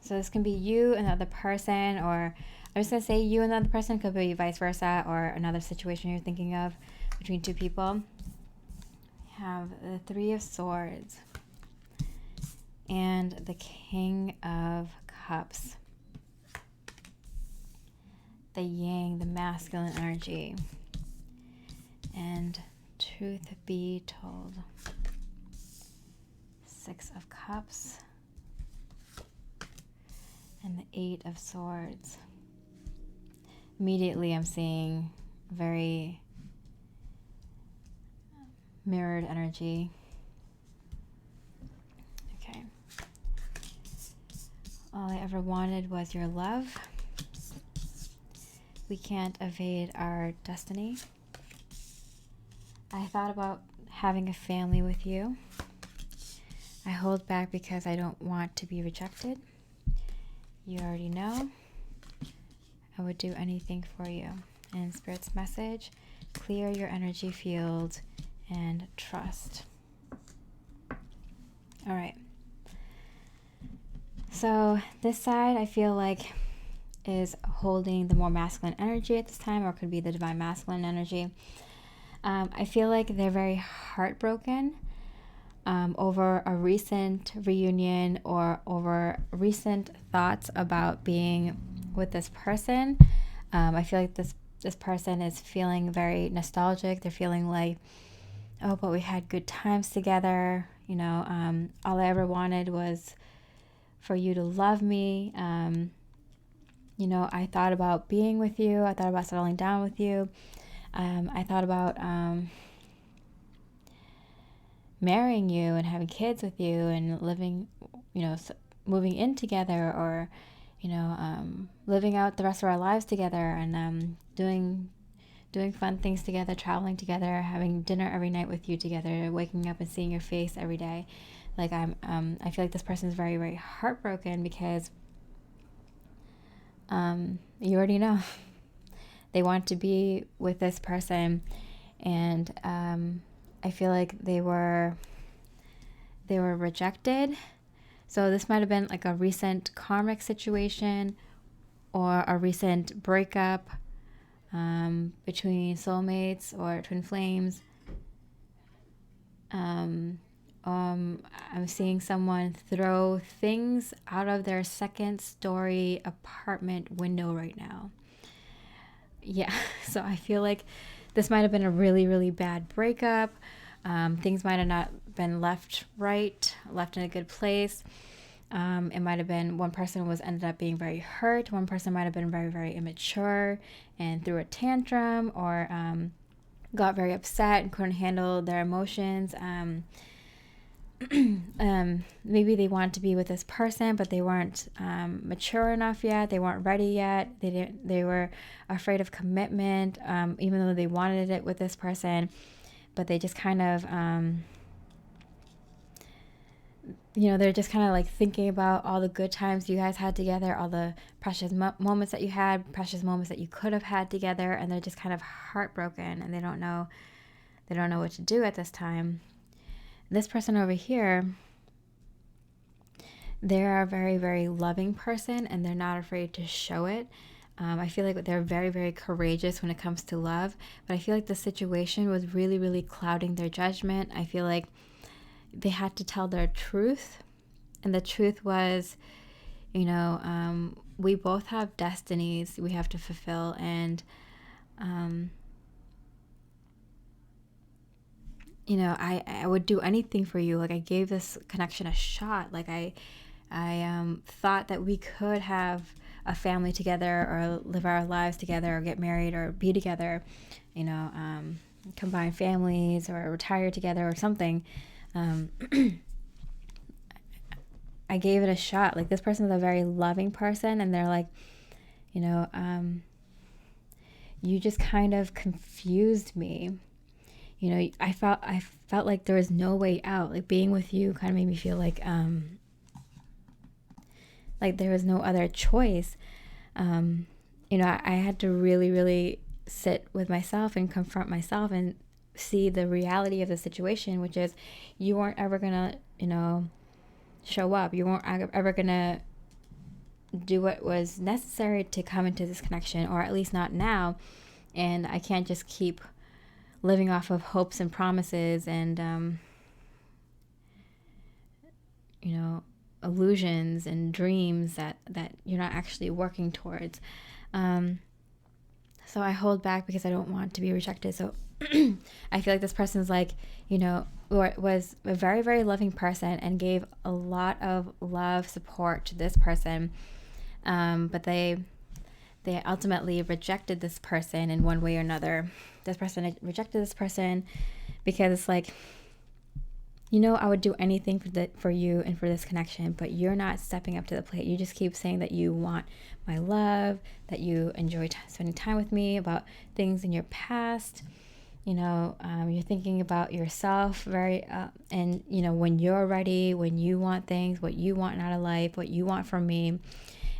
So this can be you and the other person, or I'm just going to say you and the other person. Could be vice versa, or another situation you're thinking of between 2 people. We have the 3 of Swords and the King of Cups. The Yang, the masculine energy. And truth be told. 6 of Cups. And the 8 of Swords. Immediately I'm seeing very mirrored energy. Okay. All I ever wanted was your love. We can't evade our destiny. I thought about having a family with you. I hold back because I don't want to be rejected. You already know. I would do anything for you. And Spirit's message, clear your energy field and trust. All right. So this side, I feel like, is holding the more masculine energy at this time, or could be the divine masculine energy. I feel like they're very heartbroken over a recent reunion, or over recent thoughts about being with this person. I feel like this person is feeling very nostalgic. They're feeling like, oh, but we had good times together. You know, all I ever wanted was for you to love me. You know, I thought about being with you. I thought about settling down with you. I thought about marrying you and having kids with you and living, you know, moving in together, or, you know, living out the rest of our lives together, and doing fun things together, traveling together, having dinner every night with you together, waking up and seeing your face every day. Like I feel like this person is very, very heartbroken because you already know they want to be with this person, and I feel like they were rejected. So this might have been like a recent karmic situation, or a recent breakup between soulmates or twin flames. I'm seeing someone throw things out of their 2nd-story apartment window right now. Yeah, so I feel like this might have been a really, really bad breakup. Things might have not been left in a good place. It might have been one person ended up being very hurt. One person might have been very, very immature and threw a tantrum, or got very upset and couldn't handle their emotions. Maybe they want to be with this person, but they weren't mature enough yet. They weren't ready yet. They were afraid of commitment, even though they wanted it with this person. But they just kind of, you know, they're just kind of like thinking about all the good times you guys had together, all the precious moments that you had, precious moments that you could have had together, and they're just kind of heartbroken, and they don't know what to do at this time. This person over here, they're a very, very loving person, and they're not afraid to show it. I feel like they're very, very courageous when it comes to love, but I feel like the situation was really, really clouding their judgment. I feel like they had to tell their truth, and the truth was, you know, we both have destinies we have to fulfill, and I would do anything for you. Like, I gave this connection a shot. Like, I thought that we could have a family together, or live our lives together, or get married, or be together, combine families, or retire together, or something. I gave it a shot. Like, this person is a very loving person, and they're like, you just kind of confused me. I felt like there was no way out. Like, being with you kind of made me feel like there was no other choice. I had to really, really sit with myself and confront myself and see the reality of the situation, which is you weren't ever gonna, show up. You weren't ever gonna do what was necessary to come into this connection, or at least not now. And I can't just keep living off of hopes and promises and illusions and dreams that you're not actually working towards. So I hold back because I don't want to be rejected. So I feel like this person's like, was a very, very loving person and gave a lot of love, support to this person. But they ultimately rejected this person in one way or another. This person rejected this person because it's like, I would do anything for you and for this connection, but you're not stepping up to the plate. You just keep saying that you want my love, that you enjoy spending time with me, about things in your past. You're thinking about yourself very, and when you're ready, when you want things, what you want out of life, what you want from me.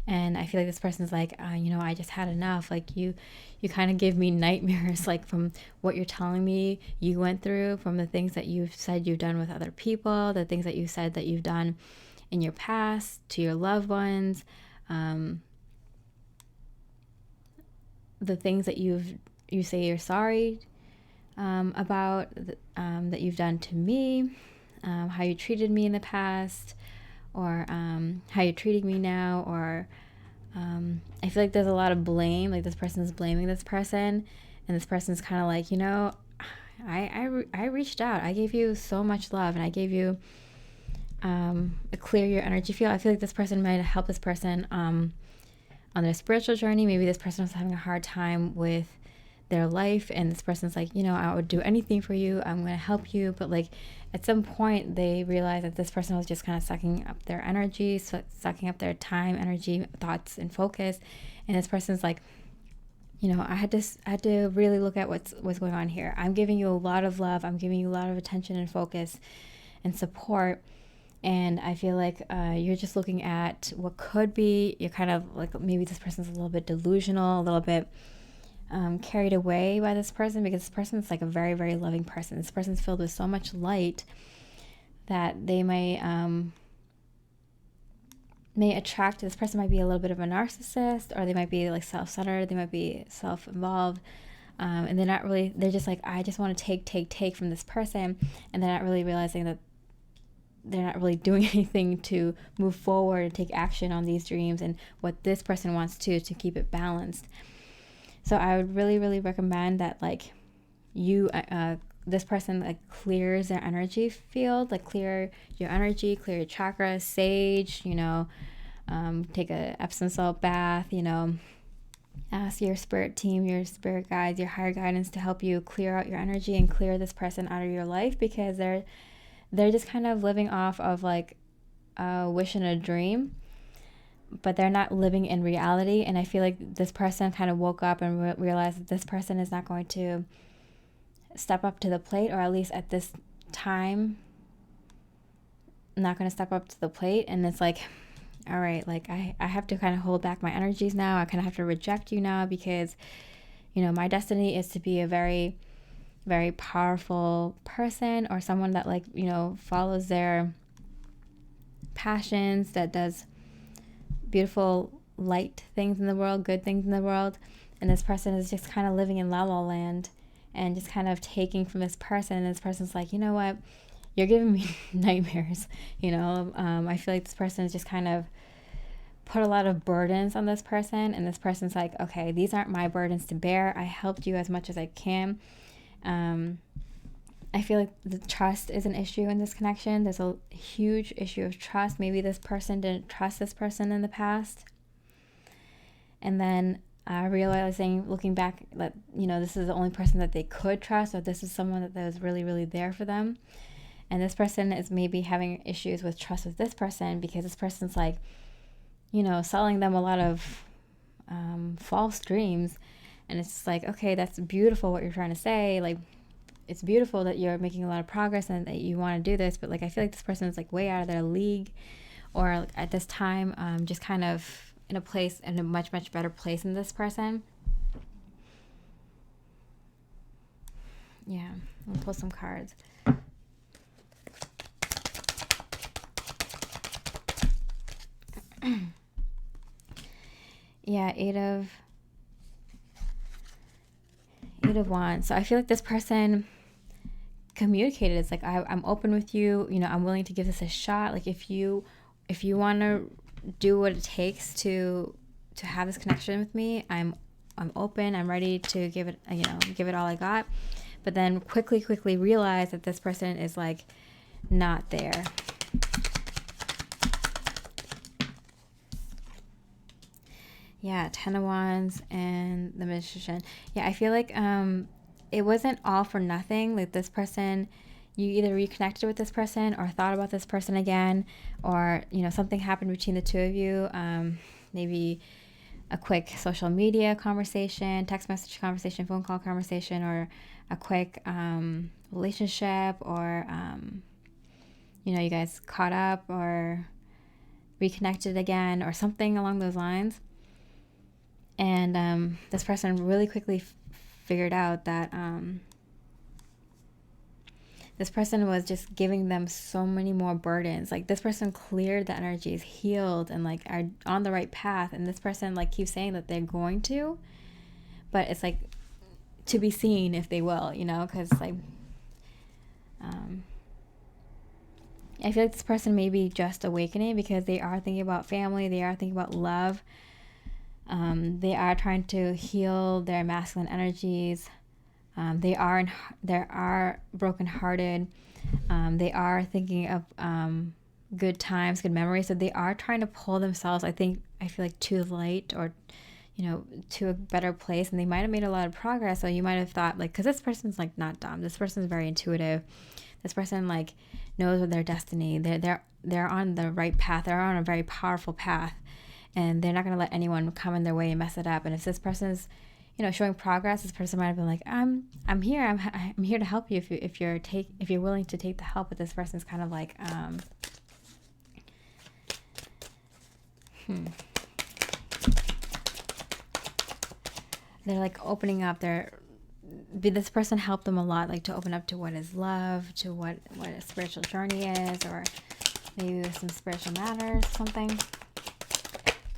And I feel like this person's like, I just had enough. Like, you kind of give me nightmares, like, from what you're telling me you went through, from the things that you've said you've done with other people, the things that you said that you've done in your past to your loved ones, the things that you say you're sorry about, that you've done to me, how you treated me in the past, or how you're treating me now, or I feel like there's a lot of blame. Like, this person is blaming this person, and this person's kind of like, I reached out. I gave you so much love, and I gave you a clear your energy field. I feel like this person might help this person on their spiritual journey. Maybe this person was having a hard time with their life, and this person's like, I would do anything for you. I'm going to help you. But like, at some point they realize that this person was just kind of sucking up their energy, sucking up their time, energy, thoughts, and focus. And this person's like, I had to really look at what's going on here. I'm giving you a lot of love. I'm giving you a lot of attention and focus and support. And I feel like you're just looking at what could be. You're kind of like, maybe this person's a little bit delusional, a little bit carried away by this person, because this person is like a very, very loving person. This person's filled with so much light that they may attract. This person might be a little bit of a narcissist, or they might be like self-centered, they might be self-involved, and they're just like, I just want to take from this person, and they're not really realizing that they're not really doing anything to move forward and take action on these dreams and what this person wants to keep it balanced. So I would really, really recommend that, like, this person, like, clears their energy field, like, clear your energy, clear your chakras, sage, take a Epsom salt bath, ask your spirit team, your spirit guides, your higher guidance to help you clear out your energy and clear this person out of your life, because they're just kind of living off of like a wish and a dream, but they're not living in reality. And I feel like this person kind of woke up and realized that this person is not going to step up to the plate, or at least at this time, not going to step up to the plate. And it's like, all right, like I have to kind of hold back my energies now. I kind of have to reject you now, because, my destiny is to be a very, very powerful person, or someone that, like, follows their passions, that does beautiful light things in the world, good things in the world. And this person is just kind of living in la la land and just kind of taking from this person. And this person's like, you know what, you're giving me nightmares. I feel like this person is just kind of put a lot of burdens on this person, and this person's like, okay, these aren't my burdens to bear. I helped you as much as I can. I feel like the trust is an issue in this connection. There's a huge issue of trust. Maybe this person didn't trust this person in the past. And then realizing, looking back, that, this is the only person that they could trust, or this is someone that was really, really there for them. And this person is maybe having issues with trust with this person because this person's like, selling them a lot of false dreams. And it's just like, okay, that's beautiful what you're trying to say. Like, it's beautiful that you're making a lot of progress and that you want to do this. But like, I feel like this person is like way out of their league, or at this time, just kind of in a much, much better place than this person. Yeah, I'll pull some cards. Yeah, Eight of Wands. So I feel like this person communicated. It's like, I'm open with you. I'm willing to give this a shot. Like, if you want to do what it takes to have this connection with me, I'm open. I'm ready to give it all I got. But then quickly realize that this person is like not there. Yeah, Ten of Wands and the Magician. Yeah, I feel like it wasn't all for nothing. Like, this person, you either reconnected with this person or thought about this person again, or something happened between the two of you. Maybe a quick social media conversation, text message conversation, phone call conversation, or a quick relationship, or you guys caught up or reconnected again, or something along those lines. And this person really quickly figured out that this person was just giving them so many more burdens. Like, this person cleared the energies, healed, and like are on the right path. And this person like keeps saying that they're going to, but it's like to be seen if they will, because like I feel like this person may be just awakening because they are thinking about family, they are thinking about love. They are trying to heal their masculine energies. They are brokenhearted. They are thinking of good times, good memories. So they are trying to pull themselves, I feel like, to the light, or to a better place. And they might have made a lot of progress. So you might have thought, like, because this person's like not dumb. This person's very intuitive. This person like knows their destiny. They're on the right path. They're on a very powerful path. And they're not going to let anyone come in their way and mess it up. And if this person's, showing progress, this person might have been like, I'm here. I'm here to help you if you're willing to take the help. But this person's kind of like, they're like opening up. This person helped them a lot, like to open up to what is love, to what a spiritual journey is, or maybe with some spiritual matters, something.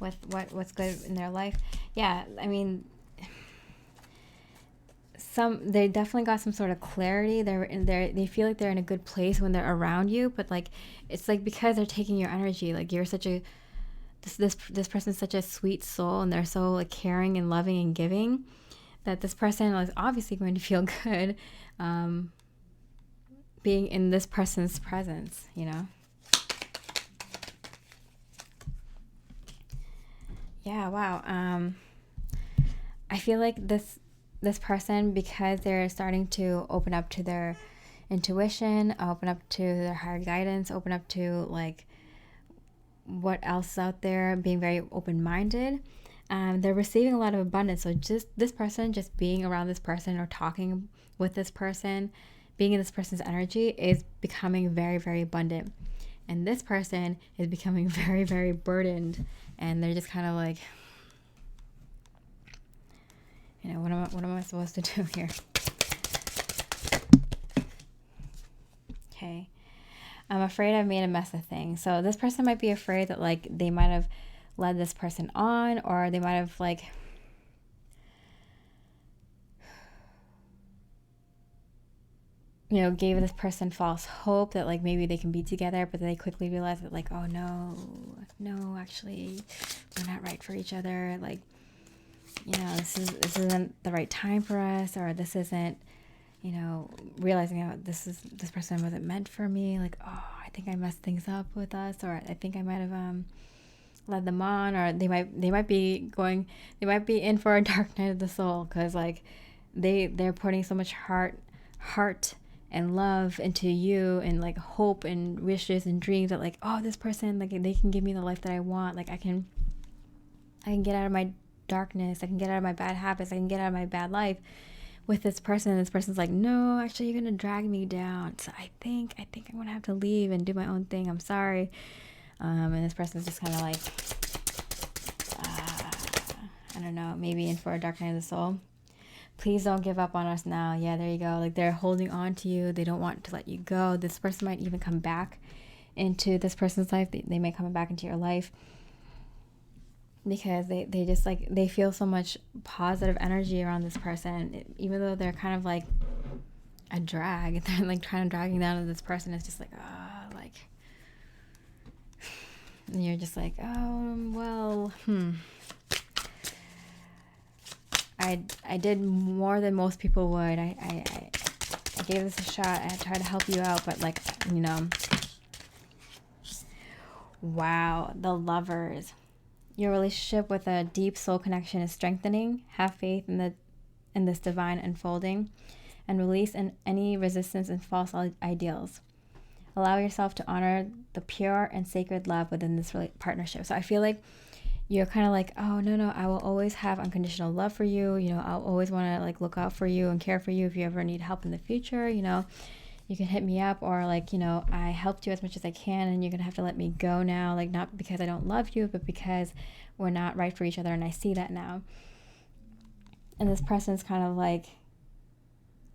With what's good in their life. Yeah, I mean, they definitely got some sort of clarity. They feel like they're in a good place when they're around you, but like, it's like because they're taking your energy. Like, you're such a this person's such a sweet soul, and they're so like caring and loving and giving, that this person is obviously going to feel good being in this person's presence, Yeah, wow. I feel like this person, because they're starting to open up to their intuition, open up to their higher guidance, open up to like what else is out there, being very open-minded, they're receiving a lot of abundance. So just this person, just being around this person or talking with this person, being in this person's energy is becoming very, very abundant. And this person is becoming very, very burdened. And they're just kind of like, what am I supposed to do here? Okay. I'm afraid I've made a mess of things. So this person might be afraid that like they might have led this person on, or they might have like gave this person false hope that like maybe they can be together, but they quickly realize that like, oh no, actually we're not right for each other. Like, this isn't the right time for us, or this isn't, you know, realizing how this person wasn't meant for me. Like, oh, I think I messed things up with us, or I think I might have led them on, or they might be in for a dark night of the soul, because like they're putting so much heart and love into you, and like hope and wishes and dreams that like, oh, this person, like they can give me the life that I want. Like I can get out of my darkness, I can get out of my bad habits, I can get out of my bad life with this person. And this person's like, no, actually you're gonna drag me down, so I think I'm gonna have to leave and do my own thing, I'm sorry. And this person's just kind of like, I don't know, maybe in for a dark night of the soul. Please don't give up on us now. Yeah, there you go. Like they're holding on to you. They don't want to let you go. This person might even come back into this person's life. They may come back into your life because they just like, they feel so much positive energy around this person. Even though they're kind of like a drag, they're like trying to drag you down to this person. It's just like, like, and you're just like, oh, well, I did more than most people would. I gave this a shot. I tried to help you out, but like, you know. Wow, the Lovers. Your relationship with a deep soul connection is strengthening. Have faith in this divine unfolding, and release any resistance and false ideals. Allow yourself to honor the pure and sacred love within this partnership. So I feel like you're kind of like, oh, no, I will always have unconditional love for you. You know, I'll always want to like look out for you and care for you. If you ever need help in the future, you know, you can hit me up, or like, you know, I helped you as much as I can, and you're going to have to let me go now. Like, not because I don't love you, but because we're not right for each other. And I see that now. And this person's kind of like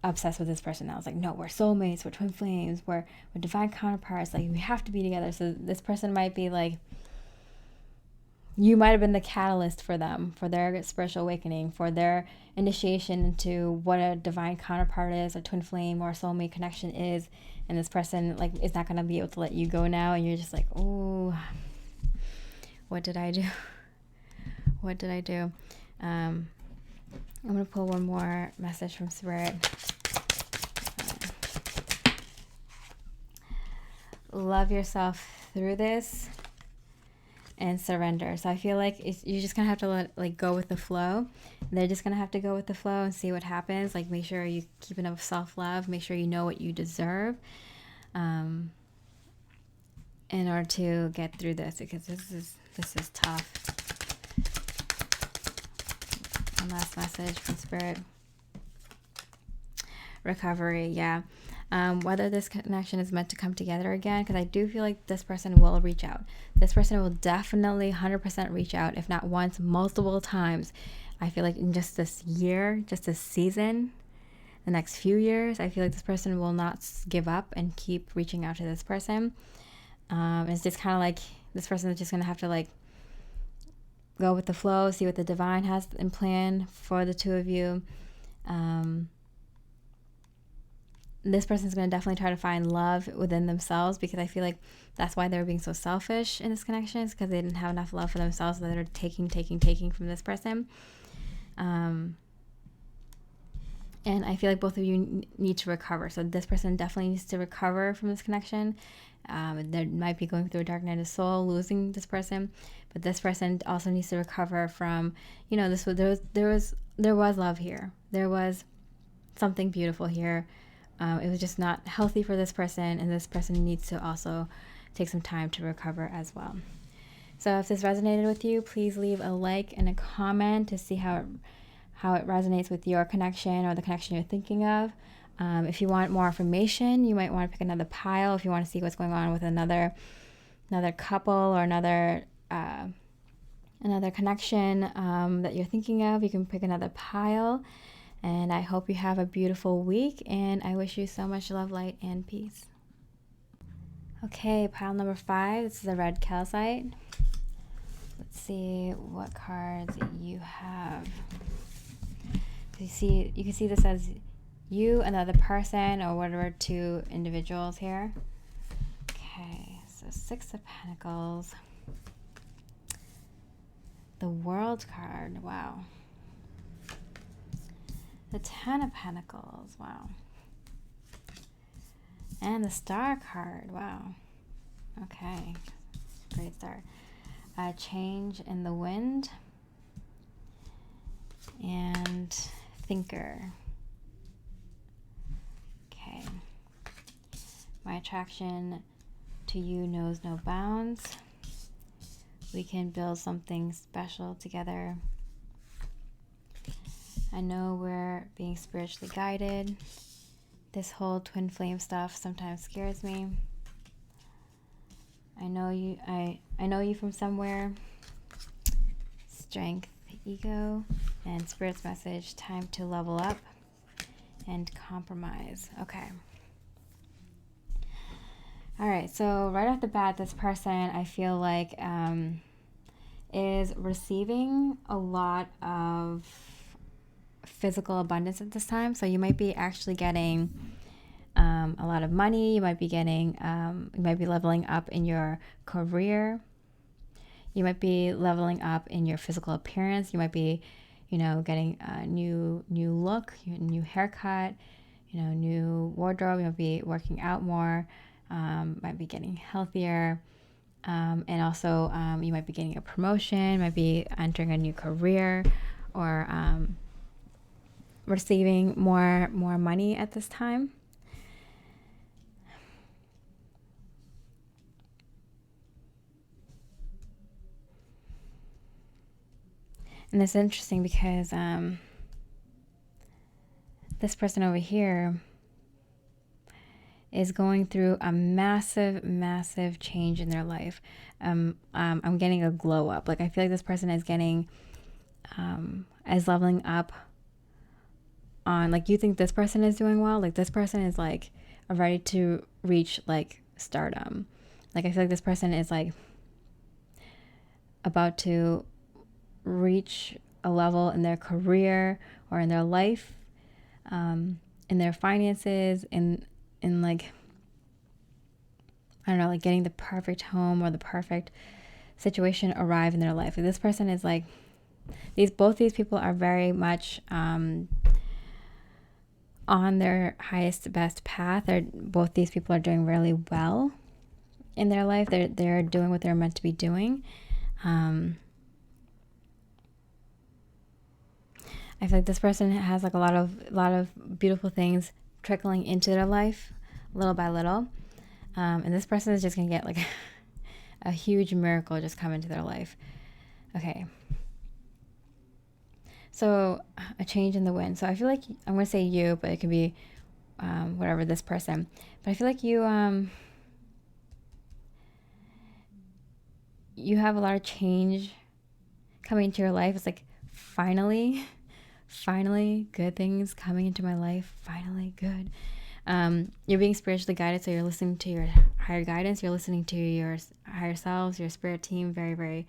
obsessed with this person now. It's like, no, we're soulmates, we're twin flames, we're divine counterparts, like we have to be together. So this person might be like, you might have been the catalyst for them, for their spiritual awakening, for their initiation into what a divine counterpart is, a twin flame or a soulmate connection is. And this person like is not going to be able to let you go now, and you're just like, oh, what did I do? I'm going to pull one more message from Spirit. Love yourself through this and surrender. So I feel like you're just going to have to go with the flow. They're just going to have to go with the flow and see what happens. Like, make sure you keep enough self-love. Make sure you know what you deserve in order to get through this, because this is tough. One last message from Spirit. Recovery, yeah. Whether this connection is meant to come together again, because I do feel like this person will reach out. This person will definitely 100% reach out, if not once, multiple times. I feel like in just this year, just this season, the next few years, I feel like this person will not give up and keep reaching out to this person. It's just kind of like this person is just going to have to like go with the flow, see what the divine has in plan for the two of you. This person's going to definitely try to find love within themselves, because I feel like that's why they're being so selfish in this connection, is because they didn't have enough love for themselves, so they're taking from this person. And I feel like both of you need to recover. So this person definitely needs to recover from this connection. They might be going through a dark night of soul, losing this person, but this person also needs to recover from, you know, there was love here. There was something beautiful here. It was just not healthy for this person, and this person needs to also take some time to recover as well. So if this resonated with you, please leave a like and a comment to see how it resonates with your connection or the connection you're thinking of. If you want more information, you might want to pick another pile. If you want to see what's going on with another couple or another connection that you're thinking of, you can pick another pile. And I hope you have a beautiful week, and I wish you so much love, light, and peace. Okay, pile number 5. This is a red calcite. Let's see what cards you have. You can see this as you, another person, or whatever, 2 individuals here. Okay, so 6 of Pentacles. The World card, wow. The 10 of Pentacles, wow. And the Star card. Wow. Okay. Great start. Change in the Wind. And Thinker. Okay. My attraction to you knows no bounds. We can build something special together. I know we're being spiritually guided. This whole twin flame stuff sometimes scares me. I know you from somewhere. Strength, ego, and spirit's message. Time to level up and compromise. Okay. All right, so right off the bat, this person, I feel like, is receiving a lot of physical abundance at this time. So you might be actually getting a lot of money. You might be getting, you might be leveling up in your career. You might be leveling up in your physical appearance. You might be, getting a new look, new haircut, new wardrobe. You might be working out more. Might be getting healthier, and also you might be getting a promotion, might be entering a new career, or receiving more money at this time. And it's interesting because this person over here is going through a massive change in their life. I'm getting a glow up. Like, I feel like this person is getting, is leveling up on, like, you think this person is doing well. Like, this person is, like, ready to reach, like, stardom. Like, I feel like this person is, like, about to reach a level in their career or in their life, in their finances, in like, I don't know, like getting the perfect home or the perfect situation arrive in their life. Like, this person is like, both these people are very much on their highest, best path. Both these people are doing really well in their life. They're doing what they're meant to be doing. I feel like this person has like a lot of beautiful things trickling into their life little by little. And this person is just going to get like a huge miracle just come into their life. Okay. So a change in the wind. So I feel like I'm going to say you, but it could be whatever, this person. But I feel like you have a lot of change coming into your life. It's like finally good things coming into my life. Finally good. You're being spiritually guided, so you're listening to your higher guidance. You're listening to your higher selves, your spirit team very, very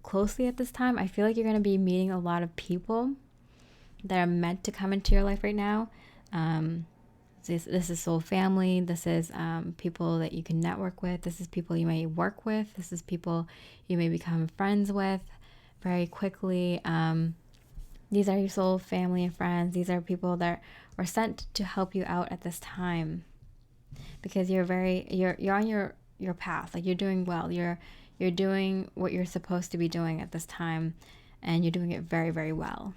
closely at this time. I feel like you're going to be meeting a lot of people that are meant to come into your life right now. This is soul family. This is people that you can network with. This is people you may work with. This is people you may become friends with very quickly. These are your soul family and friends. These are people that were sent to help you out at this time, because you're on your path. Like, you're doing well. You're doing what you're supposed to be doing at this time, and you're doing it very, very well.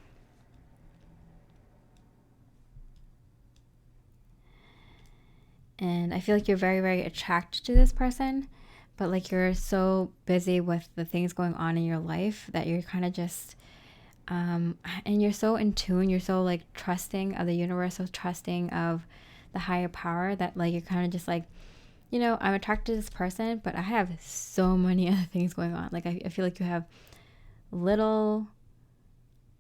And I feel like you're very, very attracted to this person, but like, you're so busy with the things going on in your life that you're kind of just and you're so in tune, you're so like trusting of the universe, so trusting of the higher power, that like you're kind of just like, I'm attracted to this person, but I have so many other things going on. Like, I feel like you have little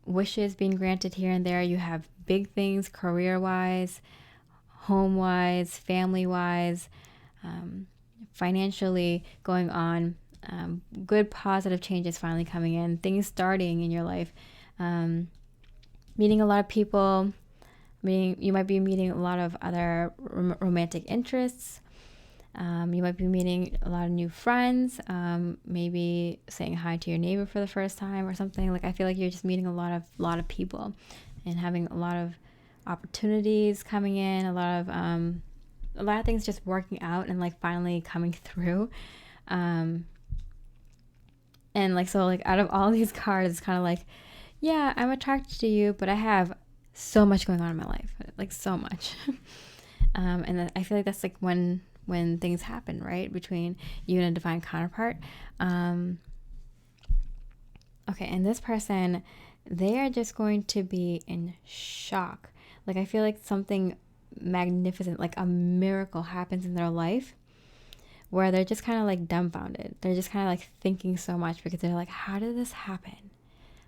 wishes being granted here and there. You have big things career-wise, home-wise, family-wise, financially going on. Good positive changes finally coming in, things starting in your life. Meeting a lot of people. You might be meeting a lot of other romantic interests. You might be meeting a lot of new friends. Maybe saying hi to your neighbor for the first time or something. Like, I feel like you're just meeting a lot of people and having a lot of opportunities coming in. A lot of a lot of things just working out and like finally coming through. And like, so like out of all these cards, it's kind of like, yeah, I'm attracted to you, but I have so much going on in my life, like so much. And I feel like that's like when things happen, right, between you and a divine counterpart. Okay, and this person, they are just going to be in shock. Like, I feel like something magnificent, like a miracle happens in their life where they're just kind of like dumbfounded. They're just kind of like thinking so much because they're like, how did this happen?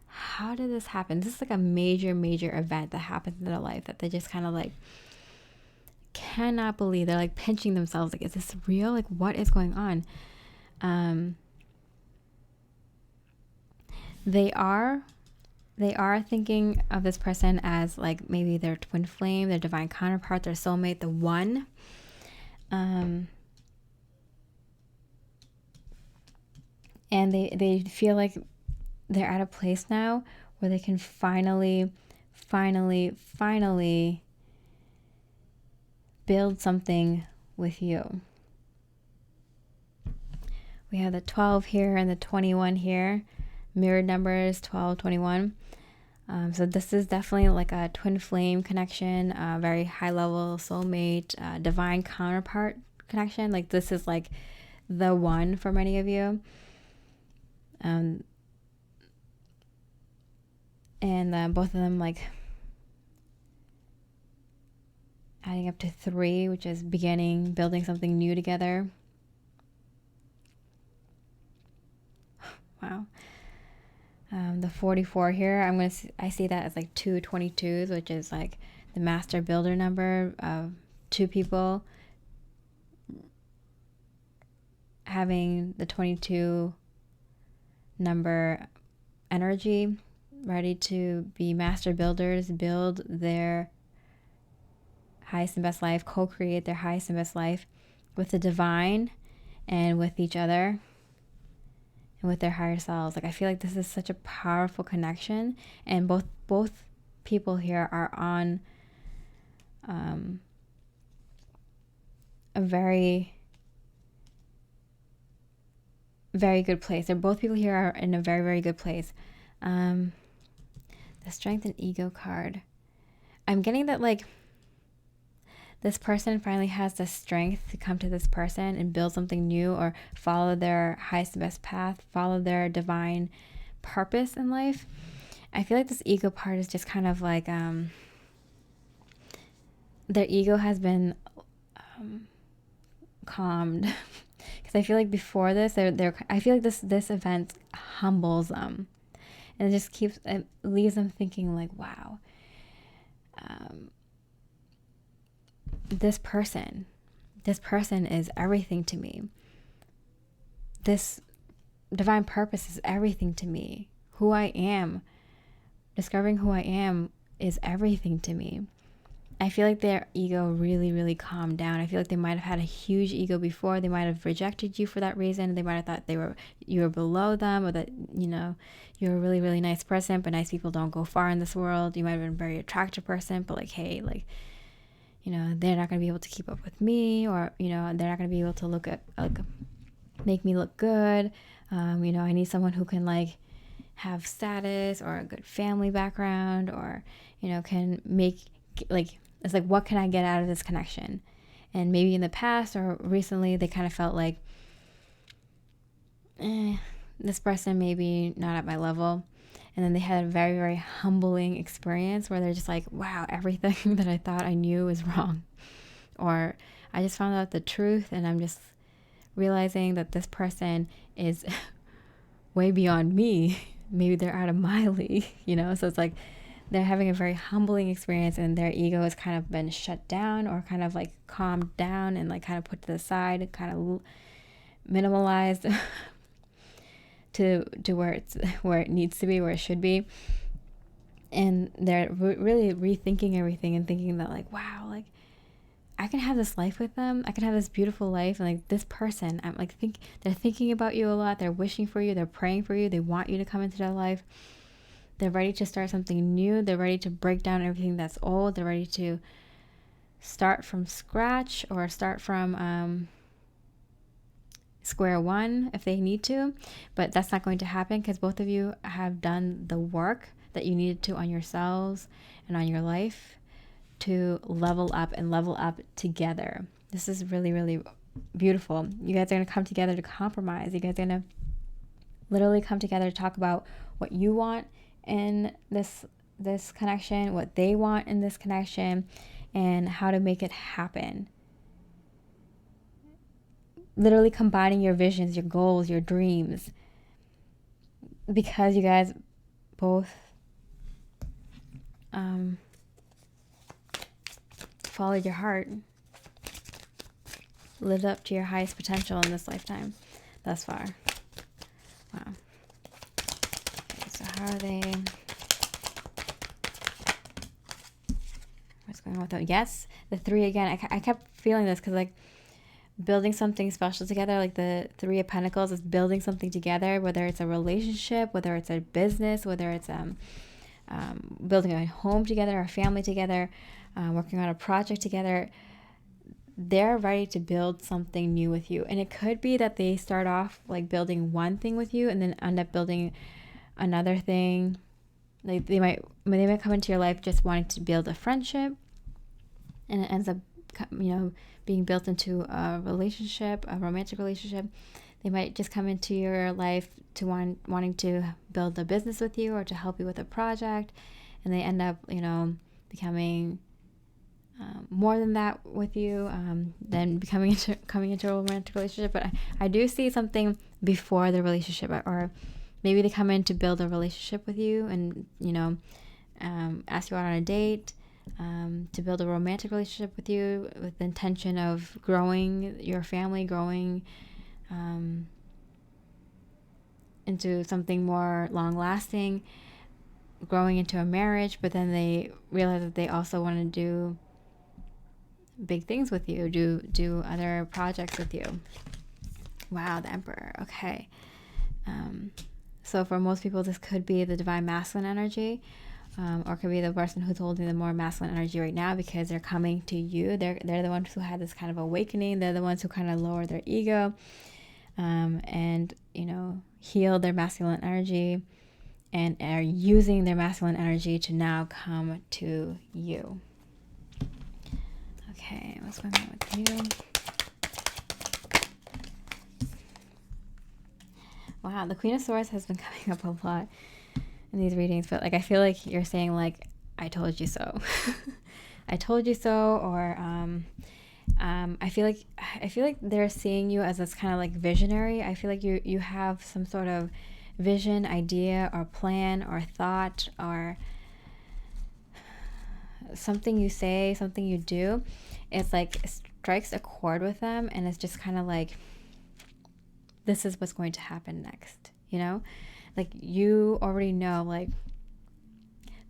How did this happen? This is like a major, major event that happens in their life that they just kind of like cannot believe. They're like pinching themselves. Like, is this real? Like, what is going on? They are thinking of this person as like maybe their twin flame, their divine counterpart, their soulmate, the one. And they feel like they're at a place now where they can finally build something with you. We have the 12 here and the 21 here. Mirrored numbers 12, 21. So this is definitely like a twin flame connection, very high level soulmate, divine counterpart connection. Like, this is like the one for many of you. And both of them like adding up to 3, which is building something new together. Wow. The 44 here, I see that as like 2 22s, which is like the master builder number of 2 people having the 22 number energy, ready to be master builders, build their highest and best life, co-create their highest and best life with the divine and with each other and with their higher selves. Like, I feel like this is such a powerful connection, and both people here are on a very, very good place. Both people here are in a very, very good place. The strength and ego card, I'm getting that like this person finally has the strength to come to this person and build something new, or follow their highest and best path, follow their divine purpose in life. I feel like this ego part is just kind of like their ego has been calmed. Because I feel like before this, I feel like this event humbles them, and it leaves them thinking like, wow, this person is everything to me. This divine purpose is everything to me. Who I am, discovering who I am, is everything to me. I feel like their ego really, really calmed down. I feel like they might have had a huge ego before. They might have rejected you for that reason. They might have thought you were below them, or that, you're a really, really nice person, but nice people don't go far in this world. You might have been a very attractive person, but like, hey, like, they're not going to be able to keep up with me, or, they're not going to be able to make me look good. I need someone who can like have status or a good family background, or, can make like, it's like, what can I get out of this connection? And maybe in the past or recently, they kind of felt like, this person maybe not at my level. And then they had a very, very humbling experience where they're just like, wow, everything that I thought I knew is wrong. Or I just found out the truth, and I'm just realizing that this person is way beyond me. Maybe they're out of my league, So it's like they're having a very humbling experience, and their ego has kind of been shut down, or kind of like calmed down and like kind of put to the side, kind of minimalized to where it needs to be, where it should be. And they're really rethinking everything and thinking that like, wow, like I can have this life with them. I can have this beautiful life. And like this person, I'm like, they're thinking about you a lot. They're wishing for you. They're praying for you. They want you to come into their life. They're ready to start something new. They're ready to break down everything that's old. They're ready to start from scratch or start from square one if they need to, but that's not going to happen because both of you have done the work that you needed to on yourselves and on your life to level up and level up together. This is really, really beautiful. You guys are going to come together to compromise. You guys are going to literally come together to talk about what you want in this connection, what they want in this connection, and how to make it happen. Literally combining your visions, your goals, your dreams, because you guys both followed your heart, lived up to your highest potential in this lifetime thus far. Wow. Okay, so how are they? What's going on with them? Yes, the three again. I kept feeling this because like building something special together, like the Three of Pentacles is building something together, whether it's a relationship, whether it's a business, whether it's building a home together, a family together, working on a project together. They're ready to build something new with you. And it could be that they start off like building one thing with you and then end up building another thing. Like they might come into your life just wanting to build a friendship, and it ends up, being built into a relationship, a romantic relationship. They might just come into your life to wanting to build a business with you or to help you with a project, and they end up, becoming more than that with you, then coming into a romantic relationship. But I do see something before the relationship, or maybe they come in to build a relationship with you and, ask you out on a date, to build a romantic relationship with you with the intention of growing your family, growing into something more long-lasting, growing into a marriage. But then they realize that they also want to do big things with you, do other projects with you. Wow, the Emperor. Okay. So for most people, this could be the divine masculine energy, or could be the person who's holding the more masculine energy right now, because they're coming to you. They're the ones who had this kind of awakening. They're the ones who kind of lower their ego, and heal their masculine energy, and are using their masculine energy to now come to you. Okay, what's going on with you? Wow, the Queen of Swords has been coming up a lot in these readings, but like I feel like you're saying like, I told you so. I told you so, or I feel like they're seeing you as this kind of like visionary. I feel like you have some sort of vision, idea, or plan, or thought, or something you say, something you do. It's like it strikes a chord with them, and it's just kind of like, this is what's going to happen next, like you already know, like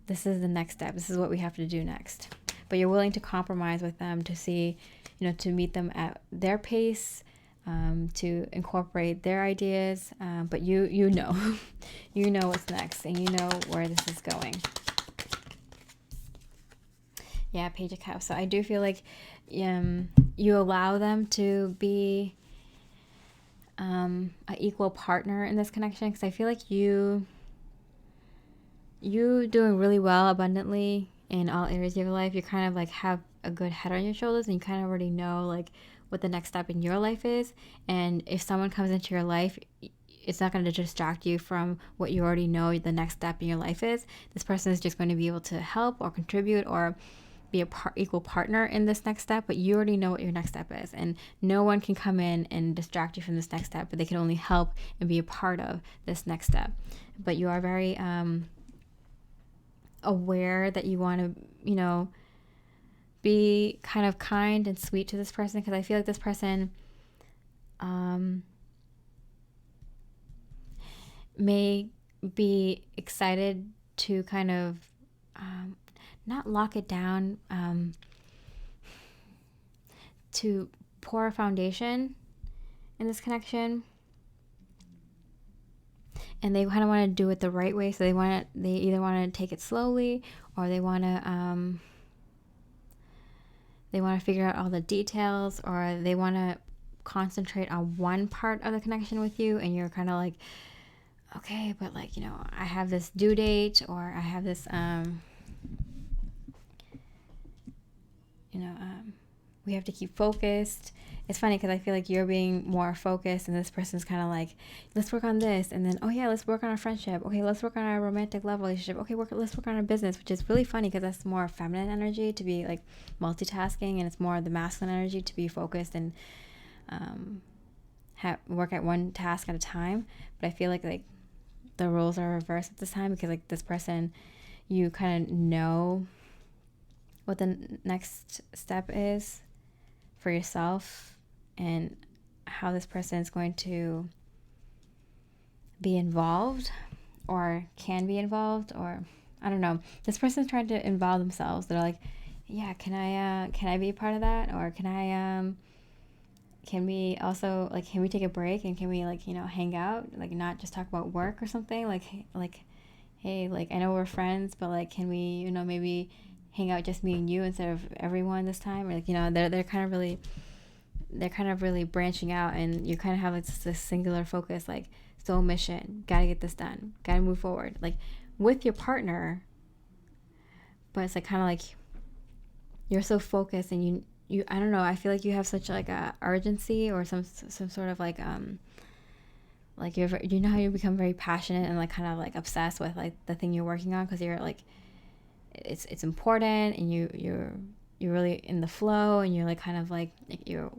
this is the next step, this is what we have to do next, but you're willing to compromise with them to see, to meet them at their pace, to incorporate their ideas, but you know you know what's next, and you know where this is going. Yeah, Page of Cups. So I do feel like you allow them to be an equal partner in this connection, because I feel like you doing really well abundantly in all areas of your life. You kind of like have a good head on your shoulders, and you kind of already know like what the next step in your life is. And if someone comes into your life, it's not going to distract you from what you already know the next step in your life is. This person is just going to be able to help or contribute or be a equal partner in this next step, but you already know what your next step is, and no one can come in and distract you from this next step, but they can only help and be a part of this next step. But you are very aware that you want to be kind of kind and sweet to this person, because I feel like this person may be excited to kind of not lock it down, to pour a foundation in this connection, and they kind of want to do it the right way. So they either want to take it slowly, or they want to they want to figure out all the details, or they want to concentrate on one part of the connection with you, and you're kind of like, okay, but like, you know, I have this due date, or I have this we have to keep focused. It's funny because I feel like you're being more focused, and this person's kind of like, let's work on this, and then, oh yeah, let's work on our friendship. Okay, let's work on our romantic love relationship. Okay, let's work on our business, which is really funny because that's more feminine energy to be like multitasking, and it's more the masculine energy to be focused and work at one task at a time. But I feel like the roles are reversed at this time, because like this person, you kind of know what the next step is for yourself, and how this person is going to be involved, or can be involved, or I don't know. This person's trying to involve themselves. They're like, yeah, can I be a part of that, or can we also, like, can we take a break, and can we, like, you know, hang out, like, not just talk about work or something, like hey, like, I know we're friends, but like, can we, you know, maybe hang out just me and you instead of everyone this time, or like, you know, they're kind of really branching out, and you kind of have like this singular focus, like soul mission, gotta get this done, gotta move forward, like with your partner. But it's like kind of like you're so focused, and you I don't know, I feel like you have such like a urgency, or some sort of like you know how you become very passionate and like kind of like obsessed with like the thing you're working on, because you're like, it's important, and you're really in the flow, and you're like kind of like you're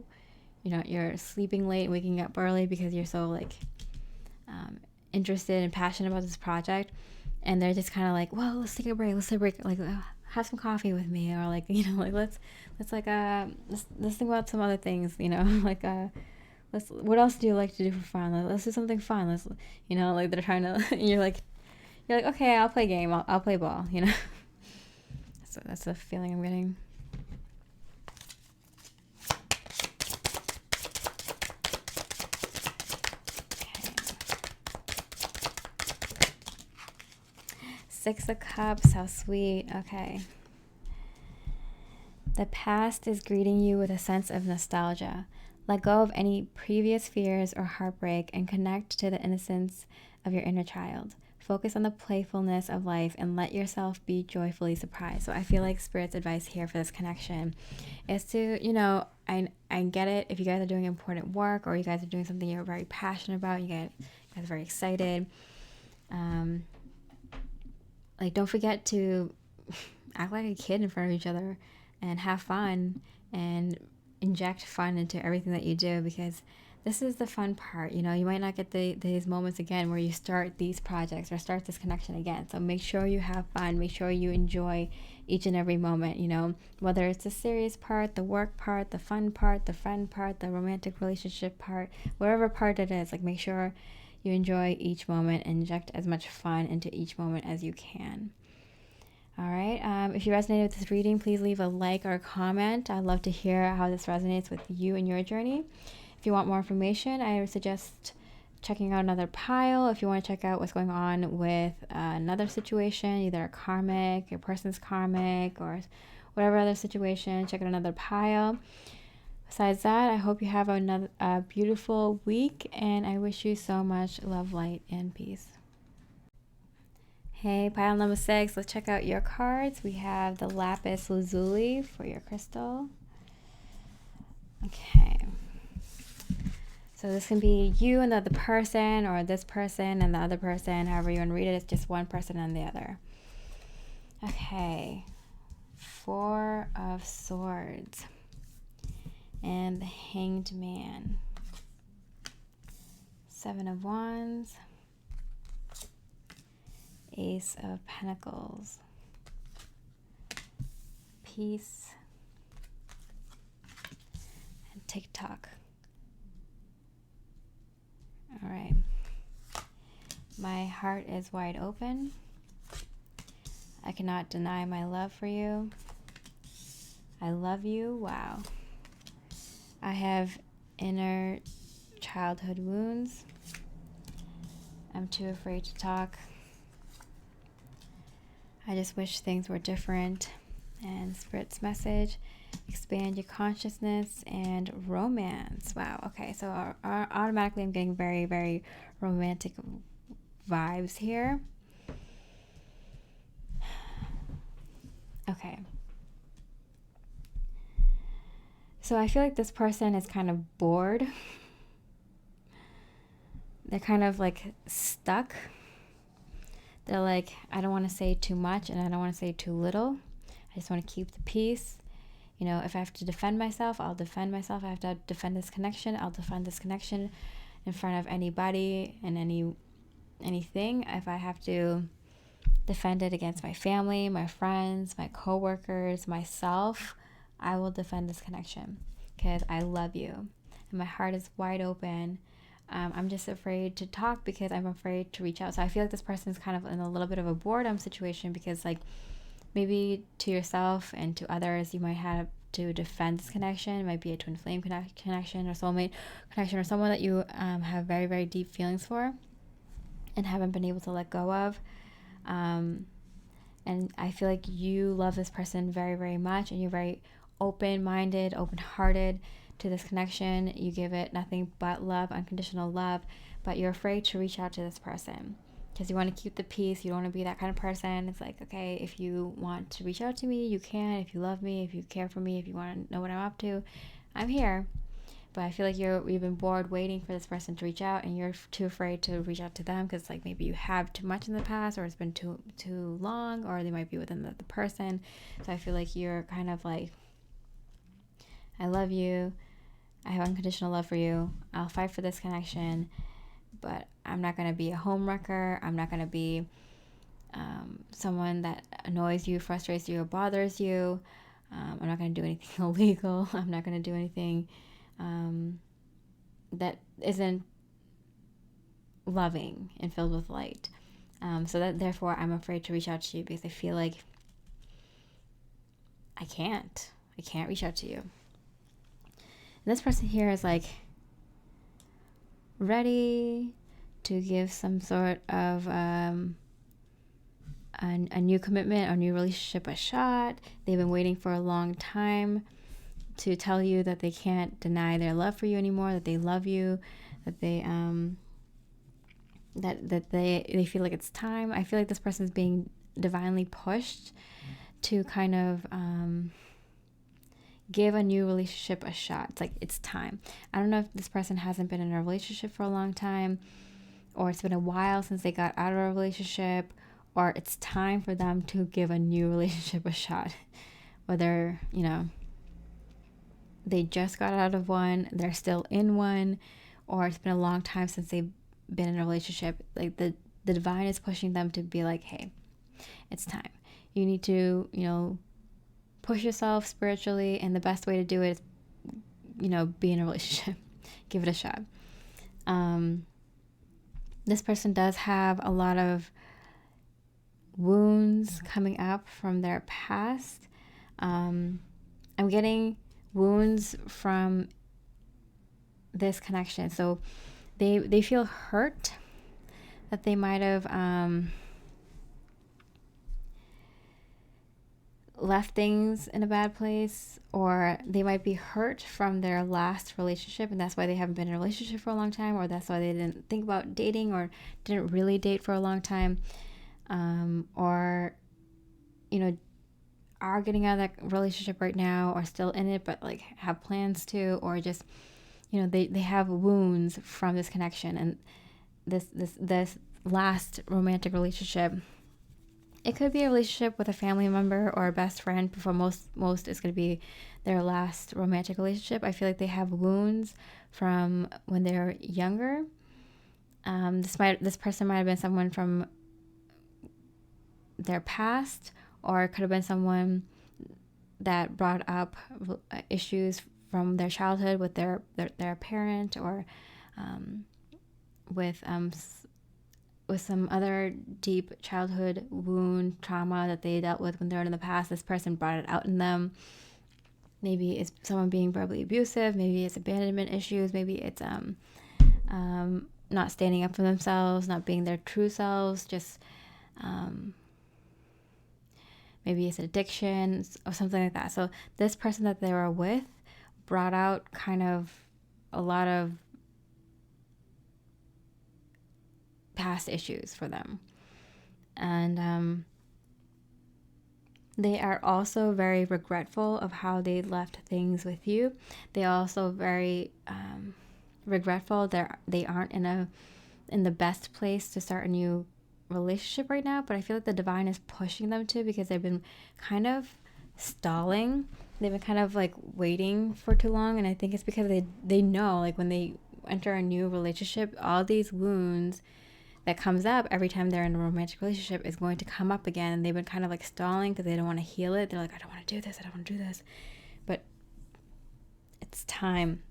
sleeping late, waking up early, because you're so like interested and passionate about this project. And they're just kind of like, well, let's take a break, like have some coffee with me, or like, you know, like let's think about some other things, you know, like what else do you like to do for fun, let's do something fun, let's, you know, like they're trying to you're like okay, I'll play game, I'll play ball, you know. So that's the feeling I'm getting. Six of Cups, how sweet. Okay. The past is greeting you with a sense of nostalgia. Let go of any previous fears or heartbreak and connect to the innocence of your inner child. Focus on the playfulness of life and let yourself be joyfully surprised. So I feel like Spirit's advice here for this connection is to, you know, I get it if you guys are doing important work, or you guys are doing something you're very passionate about, you guys are very excited. Like, don't forget to act like a kid in front of each other and have fun and inject fun into everything that you do, because this is the fun part. You know, you might not get these moments again where you start these projects or start this connection again. So make sure you have fun. Make sure you enjoy each and every moment, you know, whether it's the serious part, the work part, the fun part, the friend part, the romantic relationship part, whatever part it is. Like, make sure you enjoy each moment and inject as much fun into each moment as you can. All right. If you resonated with this reading, please leave a like or a comment. I'd love to hear how this resonates with you and your journey. If you want more information, I would suggest checking out another pile. If you want to check out what's going on with another situation, either a karmic, your person's karmic, or whatever other situation, check out another pile. Besides that, I hope you have a beautiful week, and I wish you so much love, light, and peace. Hey, pile number 6, let's check out your cards. We have the Lapis Lazuli for your crystal. Okay. So this can be you and the other person, or this person and the other person, however you want to read it. It's just one person and the other. Okay. 4 of Swords. And the Hanged Man. 7 of Wands. Ace of Pentacles. Peace. And TikTok. All right. My heart is wide open. I cannot deny my love for you. I love you. Wow. I have inner childhood wounds. I'm too afraid to talk. I just wish things were different. And Spirit's message: expand your consciousness, and romance. Wow. Okay. So automatically I'm getting very, very romantic vibes here. Okay. So I feel like this person is kind of bored. They're kind of like stuck. They're like, I don't want to say too much and I don't want to say too little. I just want to keep the peace. You know, if I have to defend myself, I'll defend myself. If I have to defend this connection, I'll defend this connection in front of anybody and anything. If I have to defend it against my family, my friends, my coworkers, myself, I will defend this connection because I love you and my heart is wide open. I'm just afraid to talk because I'm afraid to reach out. So I feel like this person is kind of in a little bit of a boredom situation because, like, maybe to yourself and to others, you might have to defend this connection. It might be a twin flame connection or soulmate connection or someone that you have very, very deep feelings for and haven't been able to let go of. And I feel like you love this person very, very much and you're very open-minded, open-hearted to this connection. You give it nothing but love, unconditional love, but you're afraid to reach out to this person because you want to keep the peace. You don't want to be that kind of person. It's like, okay, if you want to reach out to me, you can. If you love me, if you care for me, if you want to know what I'm up to, I'm here. But I feel like you've been bored waiting for this person to reach out and you're too afraid to reach out to them because, like, maybe you have too much in the past or it's been too long, or they might be within the person. So I feel like you're kind of like, I love you. I have unconditional love for you. I'll fight for this connection, but I'm not going to be a homewrecker. I'm not going to be someone that annoys you, frustrates you, or bothers you. I'm not going to do anything illegal. I'm not going to do anything that isn't loving and filled with light. So that therefore I'm afraid to reach out to you because I feel like I can't reach out to you. And this person here is like ready to give some sort of a new commitment, a new relationship a shot. They've been waiting for a long time to tell you that they can't deny their love for you anymore, that they love you, that they that they feel like it's time. I feel like this person is being divinely pushed to kind of give a new relationship a shot. It's like, it's time. I don't know if this person hasn't been in a relationship for a long time, or it's been a while since they got out of a relationship, or it's time for them to give a new relationship a shot. Whether, you know, they just got out of one, they're still in one, or it's been a long time since they've been in a relationship. Like the divine is pushing them to be like, hey, it's time. You need to, you know, push yourself spiritually, and the best way to do it is, you know, be in a relationship. Give it a shot. This person does have a lot of wounds coming up from their past. I'm getting wounds from this connection. So they feel hurt that they might have left things in a bad place, or they might be hurt from their last relationship and that's why they haven't been in a relationship for a long time, or that's why they didn't think about dating or didn't really date for a long time, or, you know, are getting out of that relationship right now or still in it but like have plans to, or just, you know, they have wounds from this connection and this last romantic relationship. It could be a relationship with a family member or a best friend, but for most it's going to be their last romantic relationship. I feel like they have wounds from when they're younger. This person might have been someone from their past, or it could have been someone that brought up issues from their childhood with their parent, or with some other deep childhood wound trauma that they dealt with when they were in the past. This person brought it out in them. Maybe it's someone being verbally abusive. Maybe it's abandonment issues. Maybe it's not standing up for themselves, not being their true selves, just maybe it's addiction or something like that. So this person that they were with brought out kind of a lot of past issues for them. And they are also very regretful of how they left things with you. They also very regretful they aren't in the best place to start a new relationship right now, but I feel like the divine is pushing them to, because they've been kind of stalling. They've been kind of like waiting for too long, and I think it's because they know, like, when they enter a new relationship, all these wounds that comes up every time they're in a romantic relationship is going to come up again, and they've been kind of like stalling because they don't want to heal it. They're like, I don't want to do this, I don't want to do this, but it's time.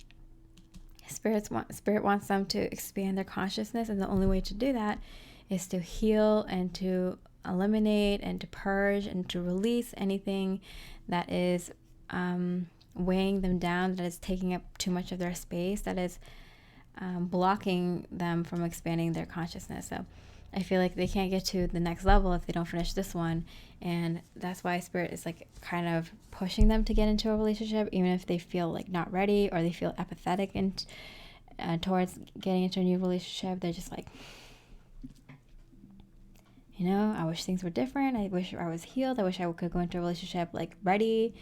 Spirit wants them to expand their consciousness, and the only way to do that is to heal and to eliminate and to purge and to release anything that is weighing them down, that is taking up too much of their space, that is blocking them from expanding their consciousness. So I feel like they can't get to the next level if they don't finish this one, and that's why Spirit is like kind of pushing them to get into a relationship, even if they feel like not ready or they feel apathetic and towards getting into a new relationship. They're just like, you know, I wish things were different. I wish I was healed. I wish I could go into a relationship like ready.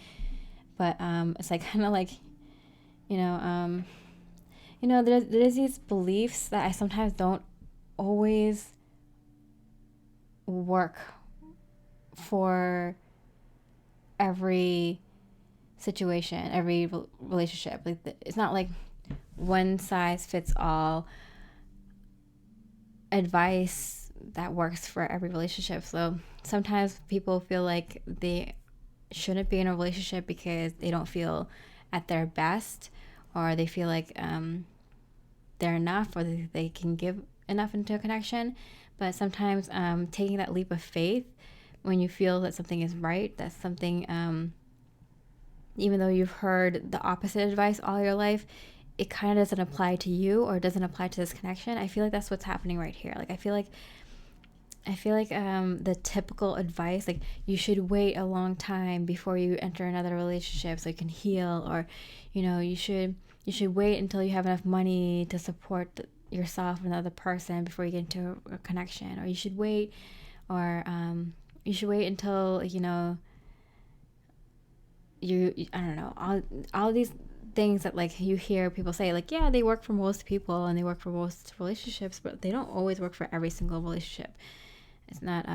But it's like kind of like, there's these beliefs that I sometimes don't always work for every situation, every relationship. Like, it's not like one size fits all advice that works for every relationship. So sometimes people feel like they shouldn't be in a relationship because they don't feel at their best, or they feel like they're enough, or they can give enough into a connection. But sometimes taking that leap of faith when you feel that something is right, that something, even though you've heard the opposite advice all your life, it kind of doesn't apply to you, or doesn't apply to this connection. I feel like that's what's happening right here. Like, I feel like the typical advice, like, you should wait a long time before you enter another relationship so you can heal, or, you should wait until you have enough money to support yourself and another person before you get into a connection, or you should wait, or you should wait until, you I don't know, all these things that, like, you hear people say, like, yeah, they work for most people and they work for most relationships, but they don't always work for every single relationship. It's not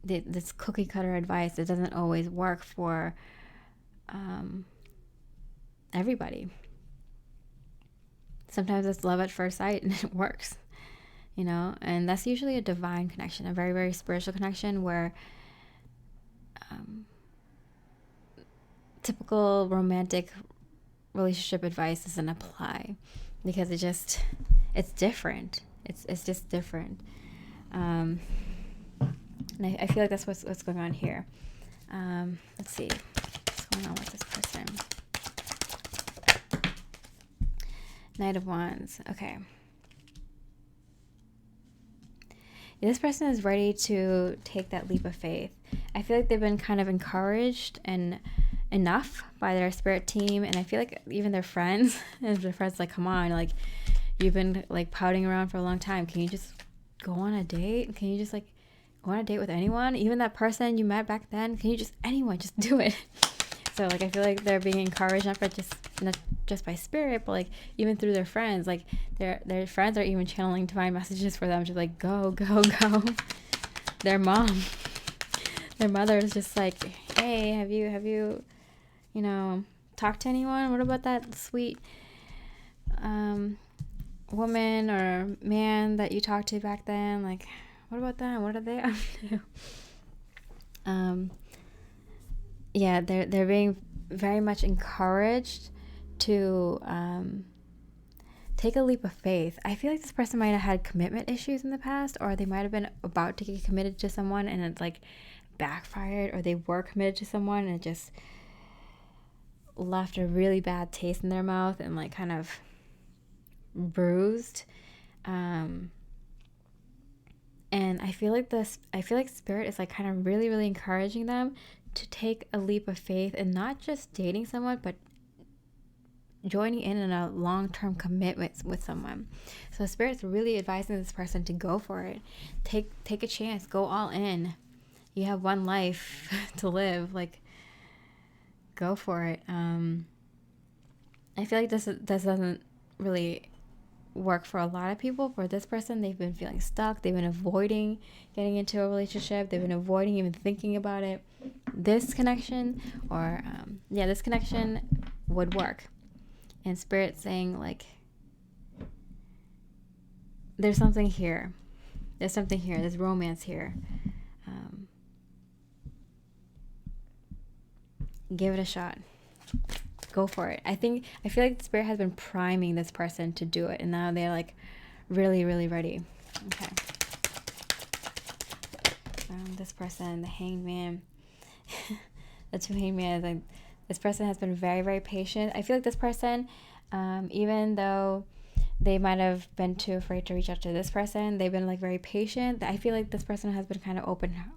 this cookie cutter advice. It doesn't always work for everybody. Sometimes it's love at first sight and it works, and that's usually a divine connection, a very, very spiritual connection, where typical romantic relationship advice doesn't apply, because it's different. It's just different. And I feel like that's what's going on here. Let's see what's going on with this person. Knight of Wands. Okay. This person is ready to take that leap of faith. I feel like they've been kind of encouraged and enough by their spirit team, and I feel like even their friends, and their friends like, come on, like, you've been like pouting around for a long time. Can you just go on a date? Can you just like go on a date with anyone? Even that person you met back then? Can you just do it? So, like, I feel like they're being encouraged not just by spirit, but like even through their friends. Like, their friends are even channeling divine messages for them to like go. Their mother is just like, hey, have you talked to anyone? What about that sweet woman or man that you talked to back then? Like, what about them? What are they up to? Yeah, they're being very much encouraged to take a leap of faith. I feel like this person might have had commitment issues in the past, or they might have been about to get committed to someone and it's like backfired, or they were committed to someone and it just left a really bad taste in their mouth and like kind of bruised. And I feel like Spirit is like kind of really, really encouraging them to take a leap of faith and not just dating someone, but joining in a long-term commitment with someone. So Spirit's really advising this person to go for it. Take a chance, go all in. You have one life to live, like go for it. I feel like this doesn't really work for a lot of people. For this person, they've been feeling stuck. They've been avoiding getting into a relationship. They've been avoiding even thinking about it. This connection, or this connection would work. And Spirit saying like, there's something here. There's something here. There's romance here. Give it a shot. Go for it. I feel like the Spirit has been priming this person to do it, and now they're like really, really ready. Okay. This person, the Hanged Man, the two Hanged Man, like this person has been very, very patient. I feel like this person, even though they might have been too afraid to reach out to this person, they've been like very patient. I feel like this person has been kind of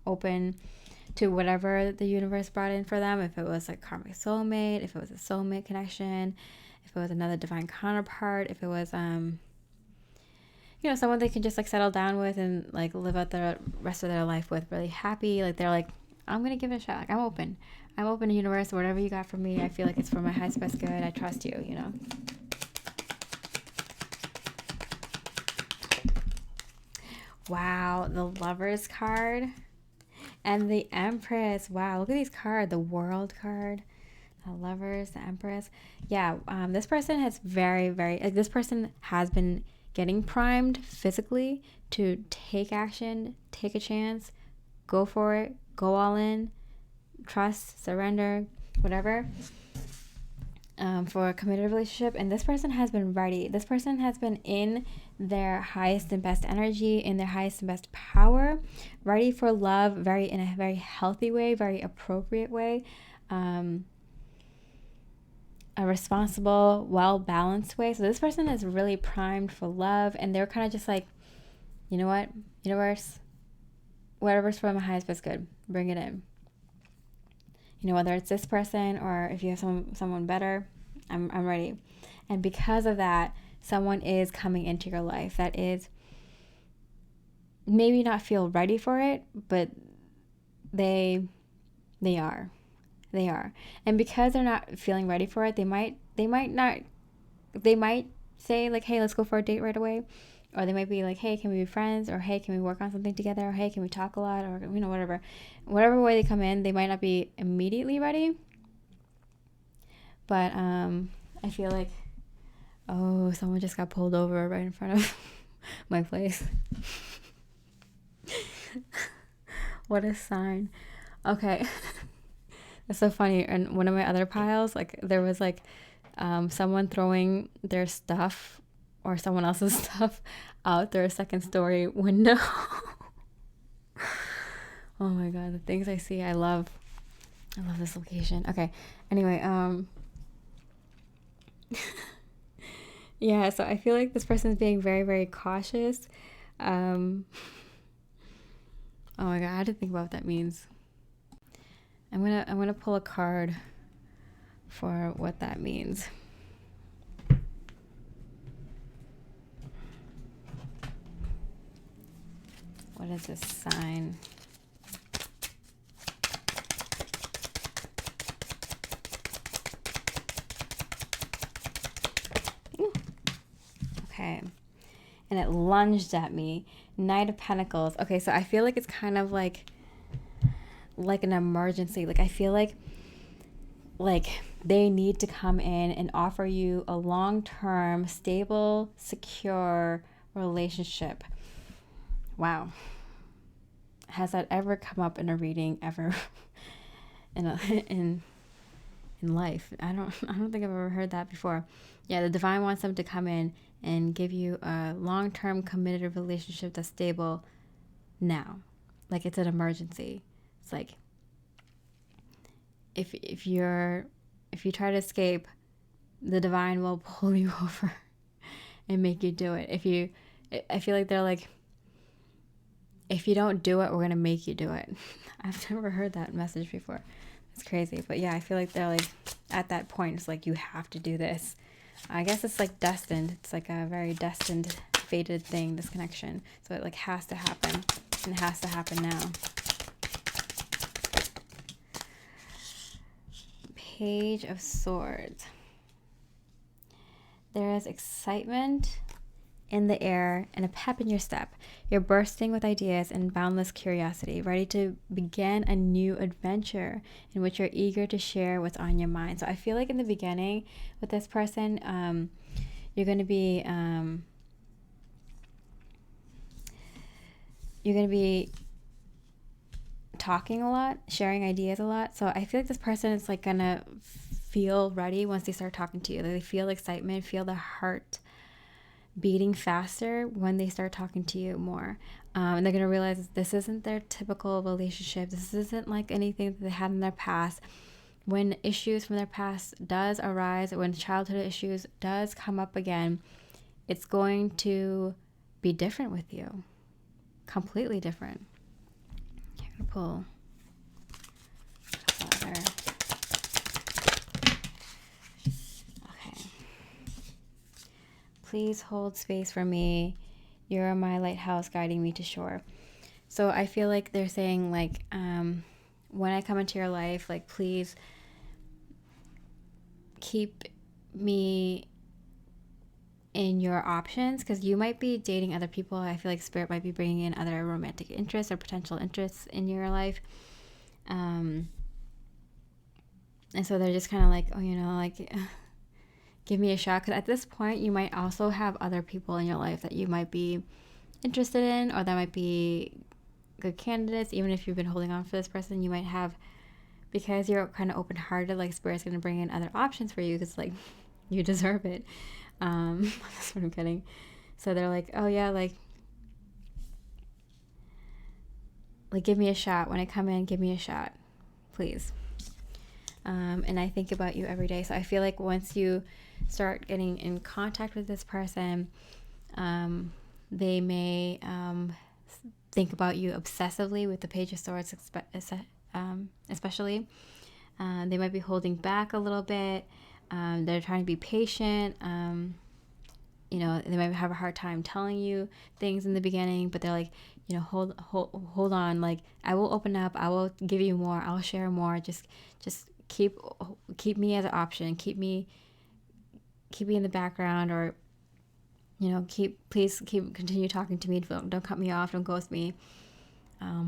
open to whatever the universe brought in for them. If it was like karmic soulmate, if it was a soulmate connection, if it was another divine counterpart, if it was someone they can just like settle down with and like live out the rest of their life with, really happy. Like they're like, I'm gonna give it a shot. Like I'm open to universe. Whatever you got for me, I feel like it's for my highest best good. I trust you, you know. Wow, the Lovers card and the Empress. Wow, look at these cards. The World card, the Lovers, the Empress. Yeah, this person has this person has been getting primed physically to take action, take a chance, go for it, go all in, trust, surrender, whatever, for a committed relationship. And this person has been ready. This person has been in their highest and best energy, in their highest and best power, ready for love, in a very healthy way, very appropriate way, a responsible, well-balanced way. So this person is really primed for love, and they're kind of just like, you know what, universe, whatever's for my highest best good, bring it in. You know, whether it's this person or if you have someone better, I'm ready. And because of that, someone is coming into your life that is maybe not feel ready for it, but they are. And because they're not feeling ready for it, they might say like, hey, let's go for a date right away. Or they might be like, hey, can we be friends? Or hey, can we work on something together? Or hey, can we talk a lot? Or whatever way they come in, they might not be immediately ready. But I feel like, oh, someone just got pulled over right in front of my place. What a sign. Okay. It's so funny. And one of my other piles, like there was like someone throwing their stuff or someone else's stuff out their second story window. Oh my God, the things I see, I love this location. Okay. Anyway, yeah, so I feel like this person is being very, very cautious. Oh my God, I had to think about what that means. I'm gonna pull a card for what that means. What is this sign? Ooh. Okay. And it lunged at me. Knight of Pentacles. Okay, so I feel like it's kind of like an emergency. Like I feel like they need to come in and offer you a long-term, stable, secure relationship. Wow. Has that ever come up in a reading ever in life? I don't think I've ever heard that before. Yeah, the divine wants them to come in and give you a long-term committed relationship that's stable now. Like it's an emergency. It's like if you try to escape, the divine will pull you over and make you do it. I feel like they're like, if you don't do it, we're going to make you do it. I've never heard that message before. It's crazy. But yeah, I feel like they're like at that point, it's like you have to do this. I guess it's like destined. It's like a very destined, fated thing, this connection. So it like has to happen, and it has to happen now. Page of Swords. There is excitement in the air and a pep in your step. You're bursting with ideas and boundless curiosity, ready to begin a new adventure in which you're eager to share what's on your mind. So I feel like in the beginning with this person, you're going to be talking a lot, sharing ideas a lot. So I feel like this person is like going to feel ready once they start talking to you. They feel excitement, feel the heart beating faster when they start talking to you more. And they're going to realize this isn't their typical relationship. This isn't like anything that they had in their past. When issues from their past does arise, when childhood issues does come up again, it's going to be different with you. Completely different. I'm going to pull a letter. Please hold space for me. You're my lighthouse guiding me to shore. So I feel like they're saying like, when I come into your life, like please keep me in your options, because you might be dating other people. I feel like Spirit might be bringing in other romantic interests or potential interests in your life. And so they're just kind of like, oh, like... give me a shot, because at this point you might also have other people in your life that you might be interested in, or that might be good candidates. Even if you've been holding on for this person, you might have, because you're kind of open-hearted, like Spirit's going to bring in other options for you, because like you deserve it. That's what I'm kidding. So they're like, oh yeah, like give me a shot. When I come in, give me a shot, please. And I think about you every day. So I feel like once you start getting in contact with this person, they may think about you obsessively with the Page of Swords, especially. They might be holding back a little bit. They're trying to be patient. They might have a hard time telling you things in the beginning, but they're like, hold on. Like, I will open up. I will give you more. I'll share more. Just keep me as an option. Keep me in the background, or please continue talking to me. Don't cut me off. Don't ghost me.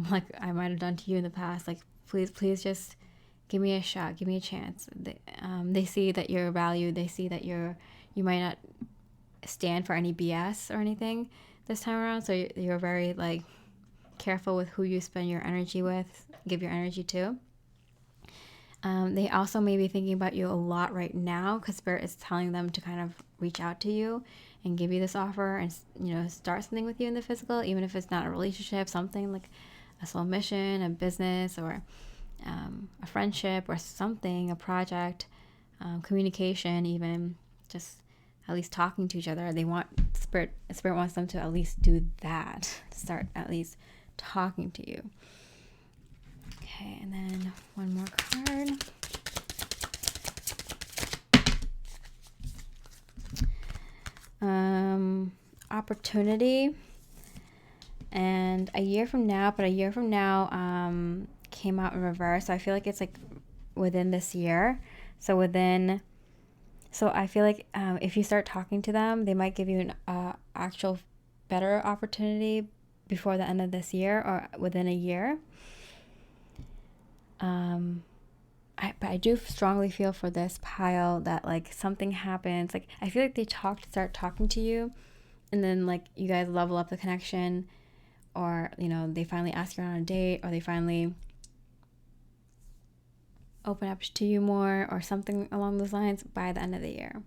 Like I might have done to you in the past. Like please just give me a shot. Give me a chance. They see that you're valued. They see that you might not stand for any BS or anything this time around. So you're very like careful with who you spend your energy with, give your energy to. They also may be thinking about you a lot right now, because Spirit is telling them to kind of reach out to you and give you this offer and, start something with you in the physical, even if it's not a relationship, something like a soul mission, a business, or a friendship, or something, a project, communication, even just at least talking to each other. They want Spirit wants them to at least do that, start at least talking to you. Okay, and then one more card. Opportunity. And a year from now came out in reverse. So I feel like it's like within this year. So I feel like if you start talking to them, they might give you an actual better opportunity before the end of this year, or within a year. But I do strongly feel for this pile that like something happens. Like I feel like they start talking to you, and then like you guys level up the connection, or they finally ask you on a date, or they finally open up to you more, or something along those lines by the end of the year.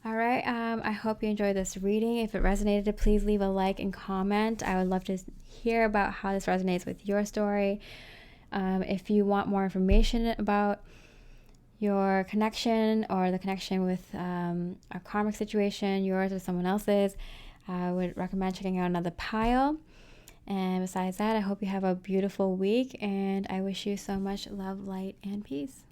All right. I hope you enjoyed this reading. If it resonated, please leave a like and comment. I would love to hear about how this resonates with your story. If you want more information about your connection, or the connection with a karmic situation, yours or someone else's, I would recommend checking out another pile. And besides that, I hope you have a beautiful week, and I wish you so much love, light, and peace.